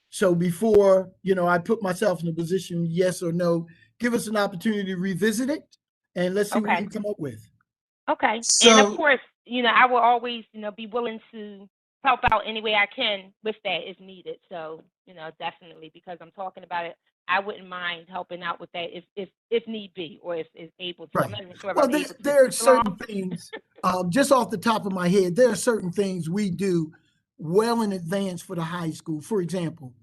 So before, I put myself in a position, yes or no, give us an opportunity to revisit it, and let's see what we can come up with. Okay. So- And of course, I will always, be willing to help out any way I can with that if needed. So, definitely, because I'm talking about it, I wouldn't mind helping out with that if need be, or if able to. I'm not even sure if Well, I'm able to. there are certain things, just off the top of my head, there are certain things we do well in advance for the high school. For example,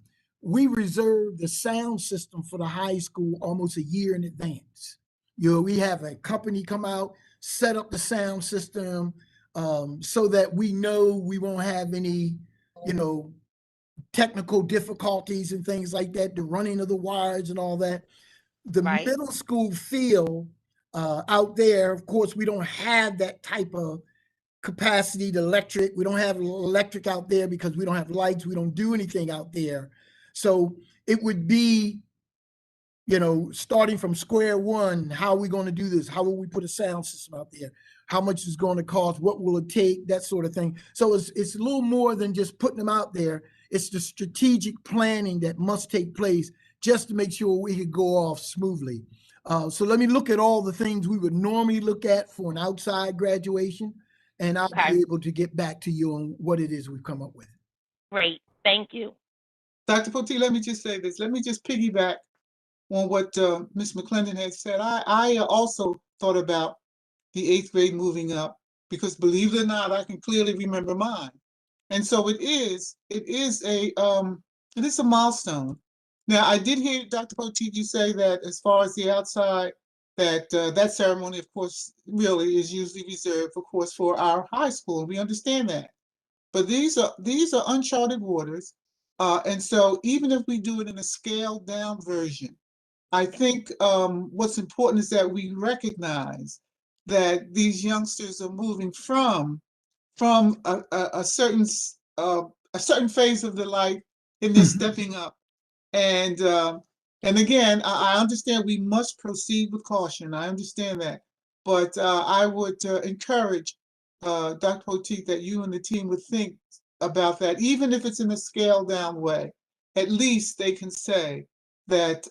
we reserve the sound system for the high school almost a year in advance. We have a company come out, set up the sound system, so that we know we won't have any, technical difficulties and things like that, the running of the wires and all that. The middle school field out there, of course, we don't have that type of capacity to electric. We don't have electric out there because we don't have lights. We don't do anything out there. So it would be, starting from square one. How are we going to do this? How will we put a sound system out there? How much is going to cost? What will it take? That sort of thing. So it's a little more than just putting them out there. It's the strategic planning that must take place, just to make sure we could go off smoothly. So let me look at all the things we would normally look at for an outside graduation, and I'll Okay. be able to get back to you on what it is we've come up with. Great, thank you. Dr. Potee, let me just say this. Let me just piggyback on what Ms. McClendon had said. I also thought about the 8th grade moving up, because believe it or not, I can clearly remember mine. And so it is a milestone. Now, I did hear Dr. Potee, you say that as far as the outside, that ceremony, of course, really is usually reserved, of course, for our high school. We understand that. But these are uncharted waters. And so even if we do it in a scaled down version, I think what's important is that we recognize that these youngsters are moving from a certain phase of their life, and they're stepping up. And again, I understand we must proceed with caution. I understand that, but I would encourage Dr. Potee that you and the team would think about that, even if it's in a scaled down way. At least they can say that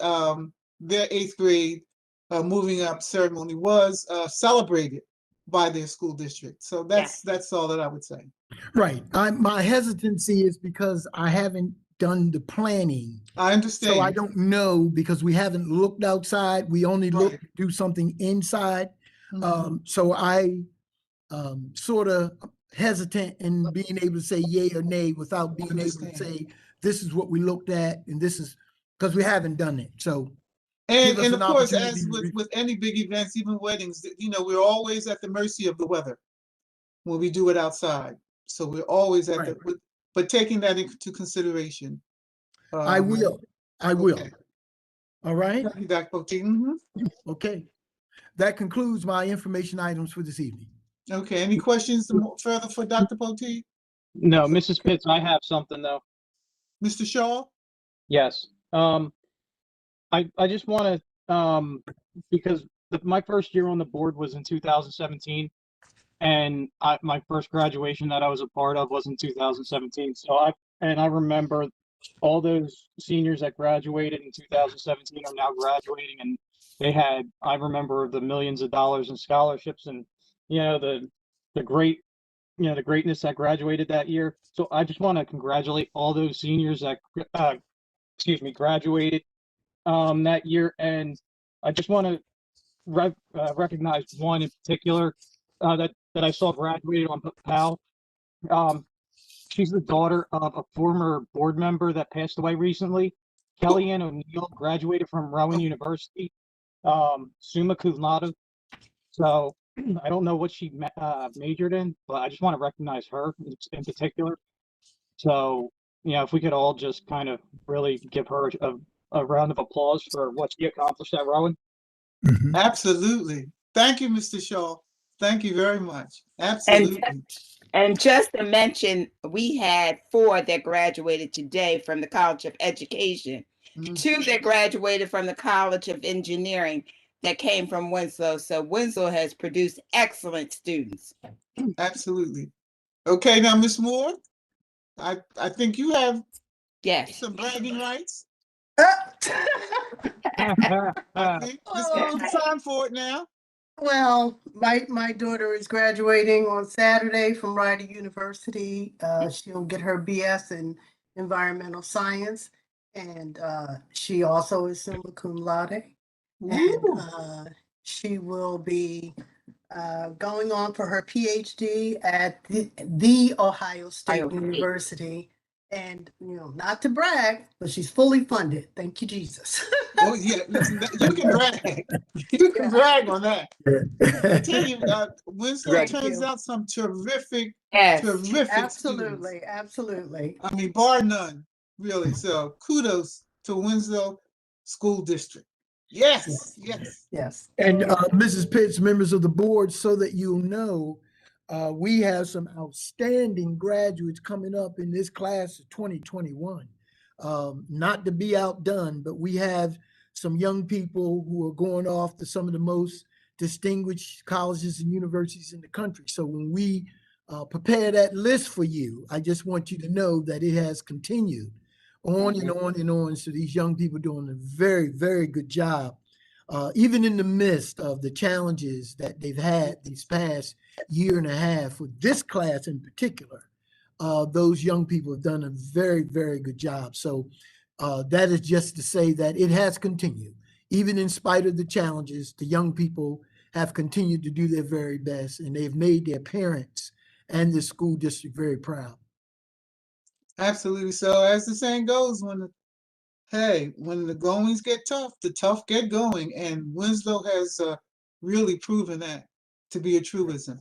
their 8th grade moving up ceremony was celebrated by their school district. So that's all that I would say. Right. My hesitancy is because I haven't done the planning. I understand. So I don't know, because we haven't looked outside. We only look Right. do something inside. Mhm. So I sort of hesitant in being able to say yay or nay without being able to Understand. say, this is what we looked at, and this is, because we haven't done it. So give us And an of course, opportunity as with any big events, even weddings, we're always at the mercy of the weather when we do it outside. So we're always at Right. but taking that into consideration. I will. Okay. All right. Thank you, Dr. Potee. Mhm. Okay. That concludes my information items for this evening. Okay, any questions further for Dr. Potee? No, Mrs. Pitts, I have something though. Mr. Shaw? Yes. I just want to, because my first year on the board was in 2017, and my first graduation that I was a part of was in 2017. So I remember all those seniors that graduated in 2017 are now graduating, and I remember the millions of dollars in scholarships, and the greatness that graduated that year. So I just want to congratulate all those seniors that graduated that year, and I just want to recognize one in particular that I saw graduated on PAL. She's the daughter of a former board member that passed away recently. Kellyanne O'Neill graduated from Rowan University, summa cum laude. So I don't know what she majored in, but I just want to recognize her in particular. So, if we could all just kind of really give her a round of applause for what she accomplished at Rowan. Absolutely. Thank you, Mr. Shaw. Thank you very much. Absolutely. And just to mention, we had 4 that graduated today from the College of Education, 2 that graduated from the College of Engineering that came from Winslow. So Winslow has produced excellent students. Absolutely. Okay, now, Ms. Moore, I think you have some bragging rights. I think this is time for it now. Well, my daughter is graduating on Saturday from Rider University. She'll get her BS in environmental science, and she also is summa cum laude. And she will be going on for her PhD at the Ohio State University. And, not to brag, but she's fully funded. Thank you, Jesus. Oh, yeah, listen, you can brag. You can brag on that. I tell you, Winslow turns out some terrific students. Absolutely. I mean, bar none, really. So kudos to Winslow School District. Yes. And Mrs. Pitts, members of the board, so that you'll know, we have some outstanding graduates coming up in this class of 2021. Not to be outdone, but we have some young people who are going off to some of the most distinguished colleges and universities in the country. So when we prepare that list for you, I just want you to know that it has continued. on and on and on. So these young people doing a very, very good job. Even in the midst of the challenges that they've had these past year and a half with this class in particular, those young people have done a very, very good job. So that is just to say that it has continued. Even in spite of the challenges, the young people have continued to do their very best, and they've made their parents and the school district very proud. Absolutely. So as the saying goes, when the goings get tough, the tough get going. And Winslow has really proven that to be a truism.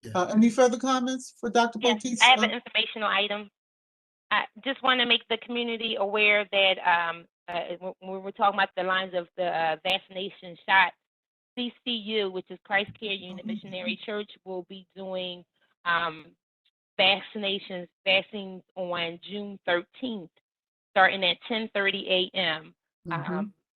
Yeah. Any further comments for Dr. Yes, Poteet? I have an informational item. I just want to make the community aware that when we're talking about the lines of the vaccination shot, CCU, which is Christ Care Unit Missionary Church, will be doing vaccines on June 13th, starting at 10:30 a.m.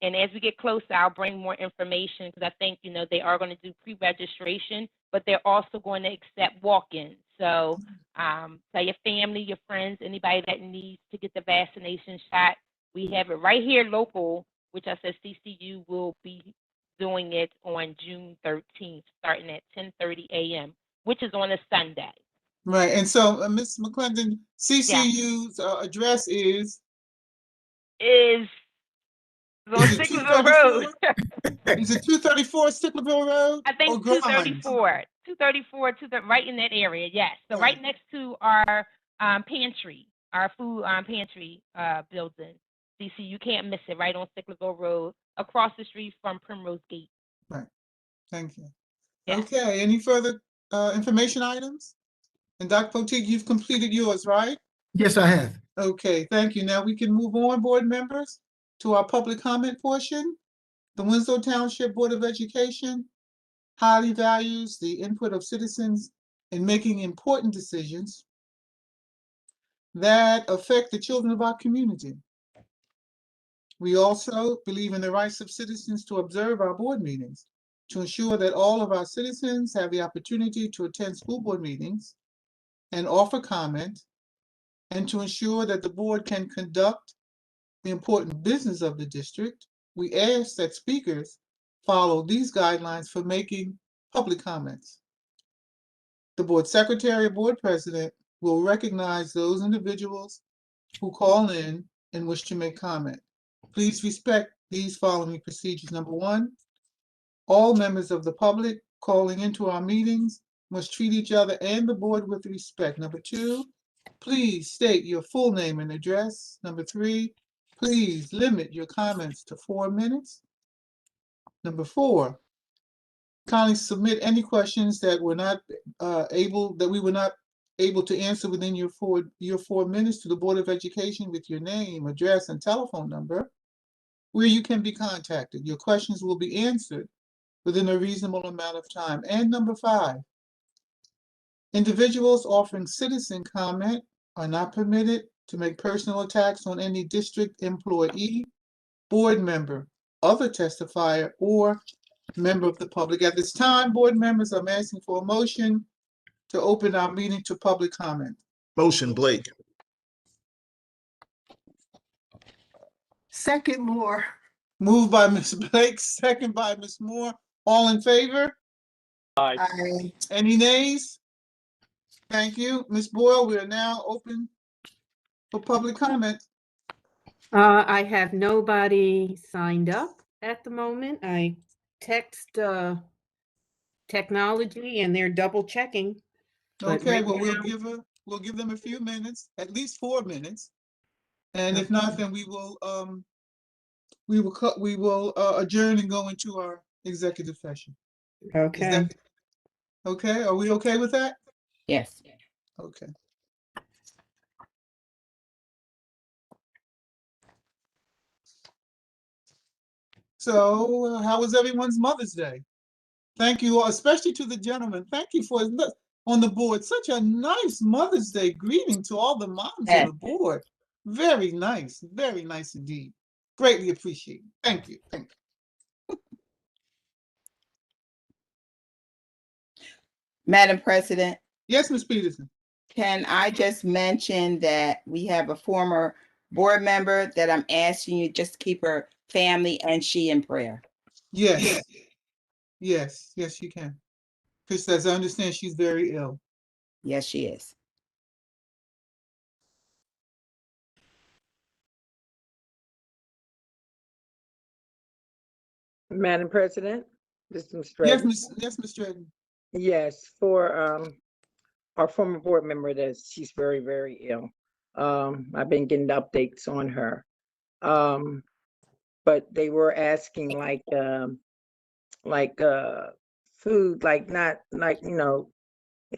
And as we get closer, I'll bring more information because I think, they are going to do pre-registration, but they're also going to accept walk-ins. So tell your family, your friends, anybody that needs to get the vaccination shot. We have it right here local, which I said CCU will be doing it on June 13th, starting at 10:30 a.m., which is on a Sunday. Right. And so, Ms. McClendon, CCU's address is on Stickleville Road. Is it 234 Stickleville Road? I think 234, right in that area, yes. So right next to our pantry, our food pantry building. DC, you can't miss it, right on Stickleville Road, across the street from Primrose Gate. Right. Thank you. Yes. Okay. Any further information items? And Dr. Poteet, you've completed yours, right? Yes, I have. Okay, thank you. Now we can move on, board members, to our public comment portion. The Winslow Township Board of Education highly values the input of citizens in making important decisions that affect the children of our community. We also believe in the rights of citizens to observe our board meetings, to ensure that all of our citizens have the opportunity to attend school board meetings and offer comment, and to ensure that the board can conduct the important business of the district. We ask that speakers follow these guidelines for making public comments. The board secretary or board president will recognize those individuals who call in and wish to make comment. Please respect these following procedures. Number one, all members of the public calling into our meetings must treat each other and the board with respect. Number two, please state your full name and address. Number three, please limit your comments to 4 minutes. Number four, kindly submit any questions that we were not able to answer within your 4 minutes to the Board of Education with your name, address, and telephone number, where you can be contacted. Your questions will be answered within a reasonable amount of time. And number five, individuals offering citizen comment are not permitted to make personal attacks on any district employee, board member, other testifier, or member of the public. At this time, board members, I'm asking for a motion to open our meeting to public comment. Motion, Blake. Second, Moore. Moved by Ms. Blake, second by Ms. Moore. All in favor? Aye. Any nays? Thank you. Ms. Boyle, we are now open for public comment. I have nobody signed up at the moment. I text technology and they're double checking. But Okay, right well, now- we'll give them a few minutes, at least 4 minutes. And if not, then we will adjourn and go into our executive session. Okay. Okay, are we okay with that? Yes. Okay. So how was everyone's Mother's Day? Thank you, especially to the gentleman. Thank you for on the board. Such a nice Mother's Day greeting to all the moms on the board. Very nice indeed. Greatly appreciated. Thank you. Thank you. Madam President, Yes, Ms. Peterson. can I just mention that we have a former board member that I'm asking you just to keep her family and she in prayer. Yes, yes, yes, you can. Chris, as I understand, she's very ill. Yes, she is. Madam President, this is Ms. Yes, Stratton. Ms. Stratton. Yes, for our former board member that she's very, very ill. I've been getting updates on her. But they were asking food, like not like,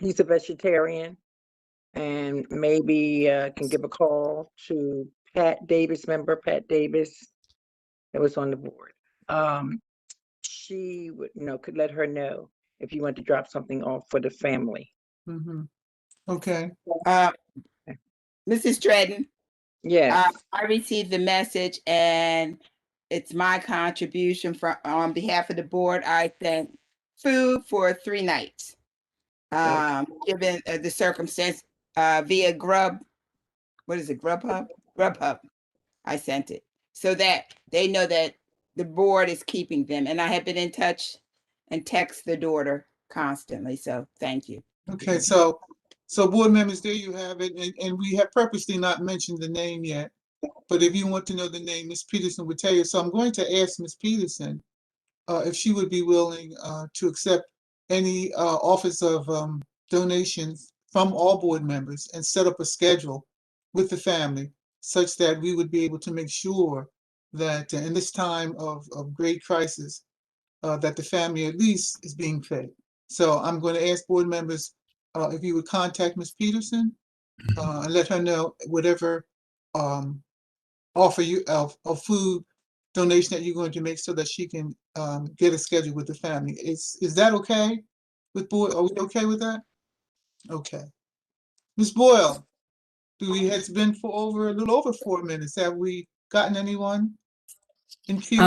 he's a vegetarian, and maybe can give a call to Pat Davis, member Pat Davis that was on the board. She would, could let her know if you want to drop something off for the family. Mm-hmm. Okay. Mrs. Stratton. Yes. I received the message and it's my contribution on behalf of the board. I sent food for 3 nights. Given the circumstance, via Grub, what is it, Grubhub? Grubhub. I sent it so that they know that the board is keeping them. And I have been in touch and text the daughter constantly. So thank you. Okay, so board members, there you have it. And we have purposely not mentioned the name yet. But if you want to know the name, Ms. Peterson would tell you. So I'm going to ask Ms. Peterson if she would be willing to accept any office of donations from all board members and set up a schedule with the family such that we would be able to make sure that in this time of great crisis, that the family at least is being fed. So I'm going to ask board members if you would contact Ms. Peterson and let her know whatever offer you of food donation that you're going to make so that she can get a schedule with the family. Is that okay with board? Are we okay with that? Okay. Ms. Boyle, it's been for a little over 4 minutes. Have we gotten anyone in queue?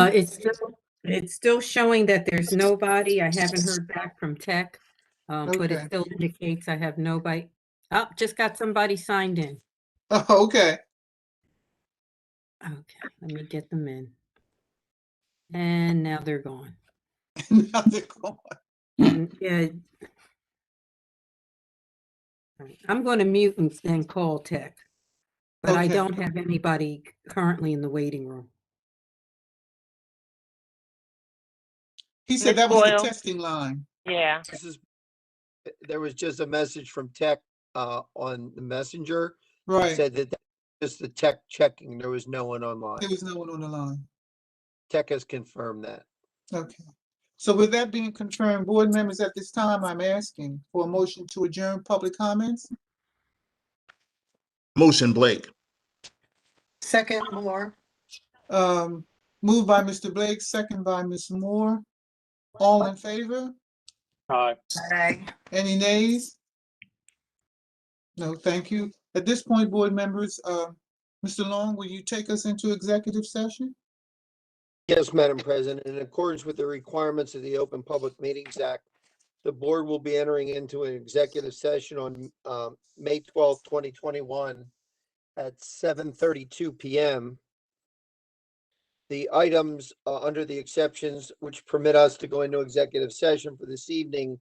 It's still showing that there's nobody. I haven't heard back from tech. But it Okay. still indicates I have nobody. Oh, just got somebody signed in. Oh, okay. Okay, let me get them in. And now they're gone. Now they're gone. Yeah. All right, I'm going to mute and call tech, but I Okay. don't have anybody currently in the waiting room. He said Ms. that was the Boyle? testing line. Yeah. There was just a message from tech on the messenger. Right. Said that just the tech checking, there was no one online. There was no one on the line. Tech has confirmed that. Okay. So with that being confirmed, board members, at this time, I'm asking for a motion to adjourn public comments. Motion, Blake. Second, Moore. Moved by Mr. Blake, second by Ms. Moore. All in favor? Aye. Aye. Any nays? No, thank you. At this point, board members, Mr. Long, will you take us into executive session? Yes, Madam President, in accordance with the requirements of the Open Public Meetings Act, the board will be entering into an executive session on May 12th, 2021 at 7:32 p.m. The items under the exceptions which permit us to go into executive session for this evening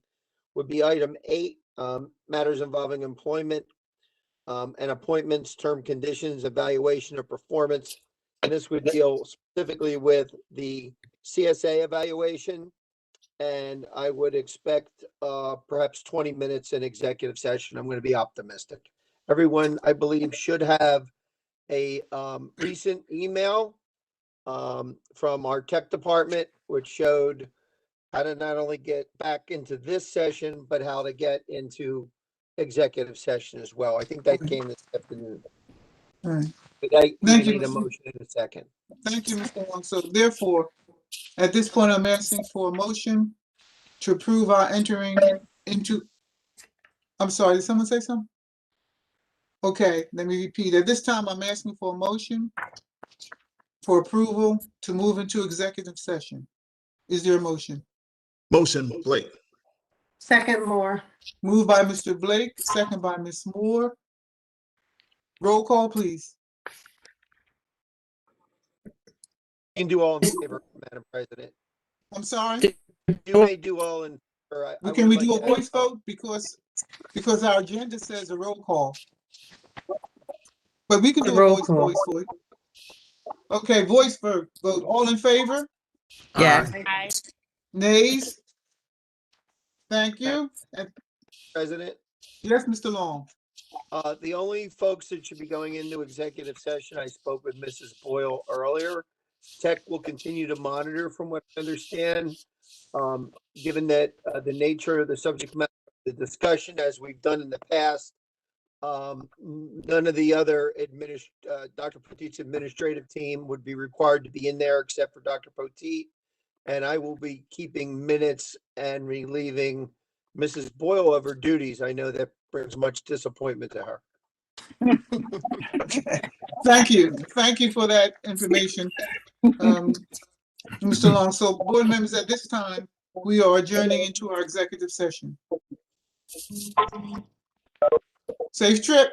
would be item 8, matters involving employment and appointments, term conditions, evaluation of performance. And this would deal specifically with the CSA evaluation. And I would expect perhaps 20 minutes in executive session. I'm going to be optimistic. Everyone, I believe, should have a recent email from our tech department, which showed how to not only get back into this session, but how to get into executive session as well. I think that came this afternoon. All right. But I Thank you, need a Mr. motion in a second. Thank you, Mr. Long. So therefore, at this point, I'm asking for a motion to approve our entering into, I'm sorry, did someone say something? Okay, let me repeat. At this time, I'm asking for a motion for approval to move into executive session. Is there a motion? Motion, Blake. Second, Moore. Moved by Mr. Blake, second by Ms. Moore. Roll call, please. can do all in favor, Madam President. I'm sorry. You may do all in favor. Can we would do a like to add voice vote? Because our agenda says a roll call. But we can The do a roll voice call. vote. Okay, voice vote. All in favor? Yes. Aye. Nays? Thank you. And President. yes, Mr. Long. The only folks that should be going into executive session, I spoke with Mrs. Boyle earlier. Tech will continue to monitor from what I understand. Given that the nature of the subject matter, the discussion as we've done in the past, none of the other Dr. Potteet's administrative team would be required to be in there except for Dr. Potteet. And I will be keeping minutes and relieving Mrs. Boyle of her duties. I know that brings much disappointment to her. Okay. Thank you. Thank you for that information, Mr. Long. So board members, at this time, we are adjourning into our executive session. Safe trip.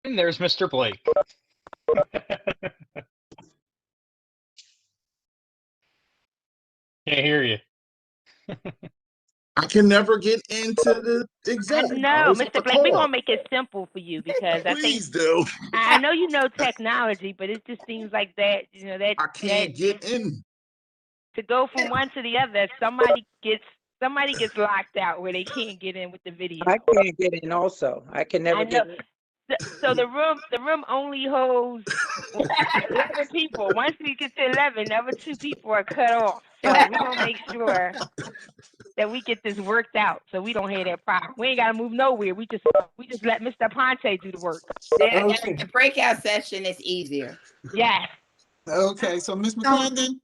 And there's Mr. Blake. Can't hear you. I can never get into the I exec. know, always have to Mr. Blake, we're call. gonna make it simple for you because I think Please do. I know you know technology, but it just seems like that, that I can't get in. to go from one to the other, somebody gets locked out where they can't get in with the video. I can't get in also. I can I never know. get in. So the room only holds 11 people. Once we get to 11, the other 2 people are cut off. So we're gonna make sure that we get this worked out, so we don't have that problem. We ain't gotta move nowhere. We just let Mr. Ponte do the work. Okay. The breakout session is easier. Yes, Okay, so Ms. McClendon,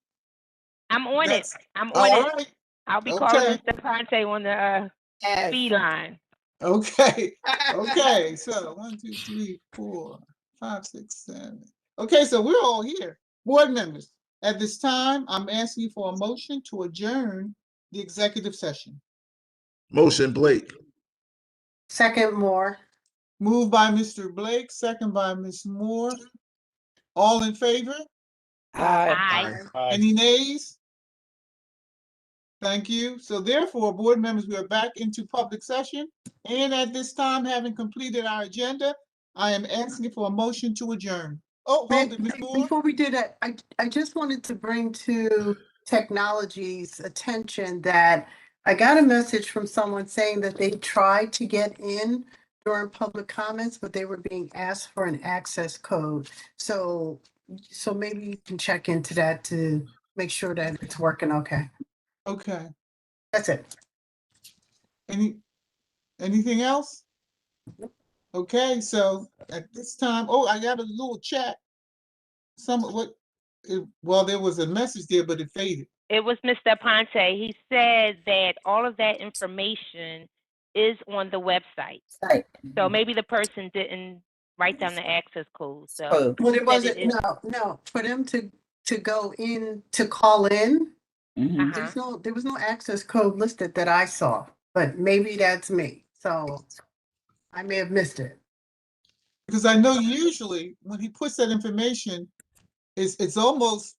I'm on it. that's, I'm on all it. right, I'll be calling okay. Mr. Ponte on the Yes. speed line. Okay, okay, so 1, 2, 3, 4, 5, 6, 7. Okay, so we're all here. Board members, at this time, I'm asking you for a motion to adjourn the executive session. Motion, Blake. Second Moore. Moved by Mr. Blake, second by Ms. Moore. All in favor? Aye. Aye. Any nays? Thank you. So therefore, board members, we are back into public session. And at this time, having completed our agenda, I am asking for a motion to adjourn. Oh, hold it, Ms. Moore. Before we do that, I just wanted to bring to technology's attention that I got a message from someone saying that they tried to get in during public comments, but they were being asked for an access code. So maybe you can check into that to make sure that it's working okay. Okay. That's it. Anything else? Okay, so at this time, oh, I got a little chat. Well, there was a message there, but it faded. It was Mr. Ponte. He said that all of that information is on the website. Right. So maybe the person didn't write down the access code. So Well, it he said wasn't, is- no, for them to go in, to call in, Uh-huh. there was no access code listed that I saw, but maybe that's me. So I may have missed it. Because I know usually when he puts that information, it's almost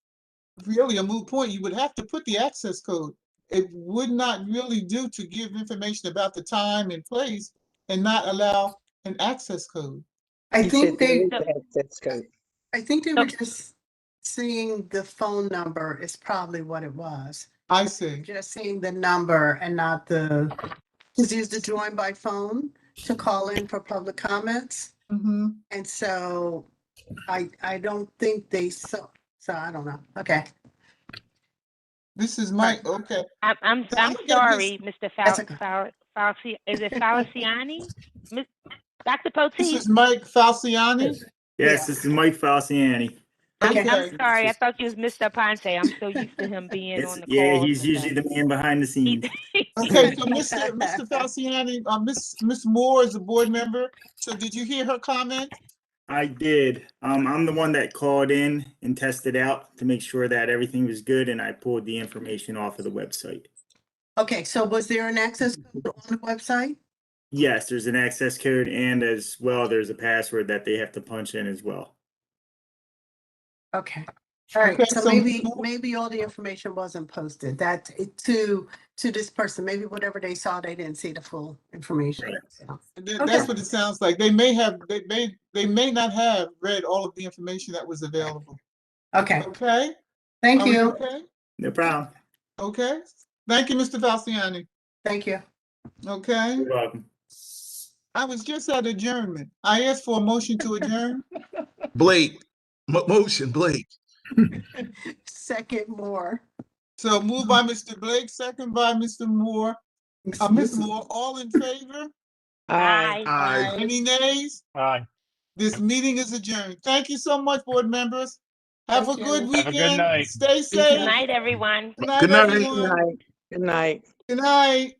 really a moot point. You would have to put the access code. It would not really do to give information about the time and place and not allow an access code. I He think said there they, is an access code. I think they were just seeing the phone number is probably what it was. I see. Just seeing the number and not just use the join by phone to call in for public comments. Mm-hmm. And so I don't think they saw, so I don't know. Okay. This is Mike. Okay. I'm So I get sorry, Mr. That's okay. Falci. Is it Falciani? Dr. This Poteet? is Mike Falciani. Yes, this is Mike Falciani. Okay. I'm sorry. I thought you was Mr. Ponte. I'm so used to him being on the call. Yeah, he's usually the man behind the scenes. Okay, so Mr. Falciani, Miss Moore is a board member. So did you hear her comment? I did. I'm the one that called in and tested out to make sure that everything was good, and I pulled the information off of the website. Okay, so was there an access code on the website? Yes, there's an access code, and as well, there's a password that they have to punch in as well. Okay. All right, Okay, so so- maybe all the information wasn't posted. That to this person, maybe whatever they saw, they didn't see the full information. So, That's what it sounds like. They may not have read all of the information that was available. okay, Okay? thank Are we you. Okay? No problem. Okay. Thank you, Mr. Falciani. Thank you. Okay? You're welcome. I was just at adjournment. I asked for a motion to adjourn. Blake. Motion, Blake. Second Moore. So moved by Mr. Blake, second by Mr. Moore. Ms. Moore, all in favor? Aye. Aye. Any nays? Aye. This meeting is adjourned. Thank you so much, board members. Have a Thank good you. weekend. Have a good night. Stay Good safe. night, everyone. Good night, Good night. Good everyone. night. Good night. Good night.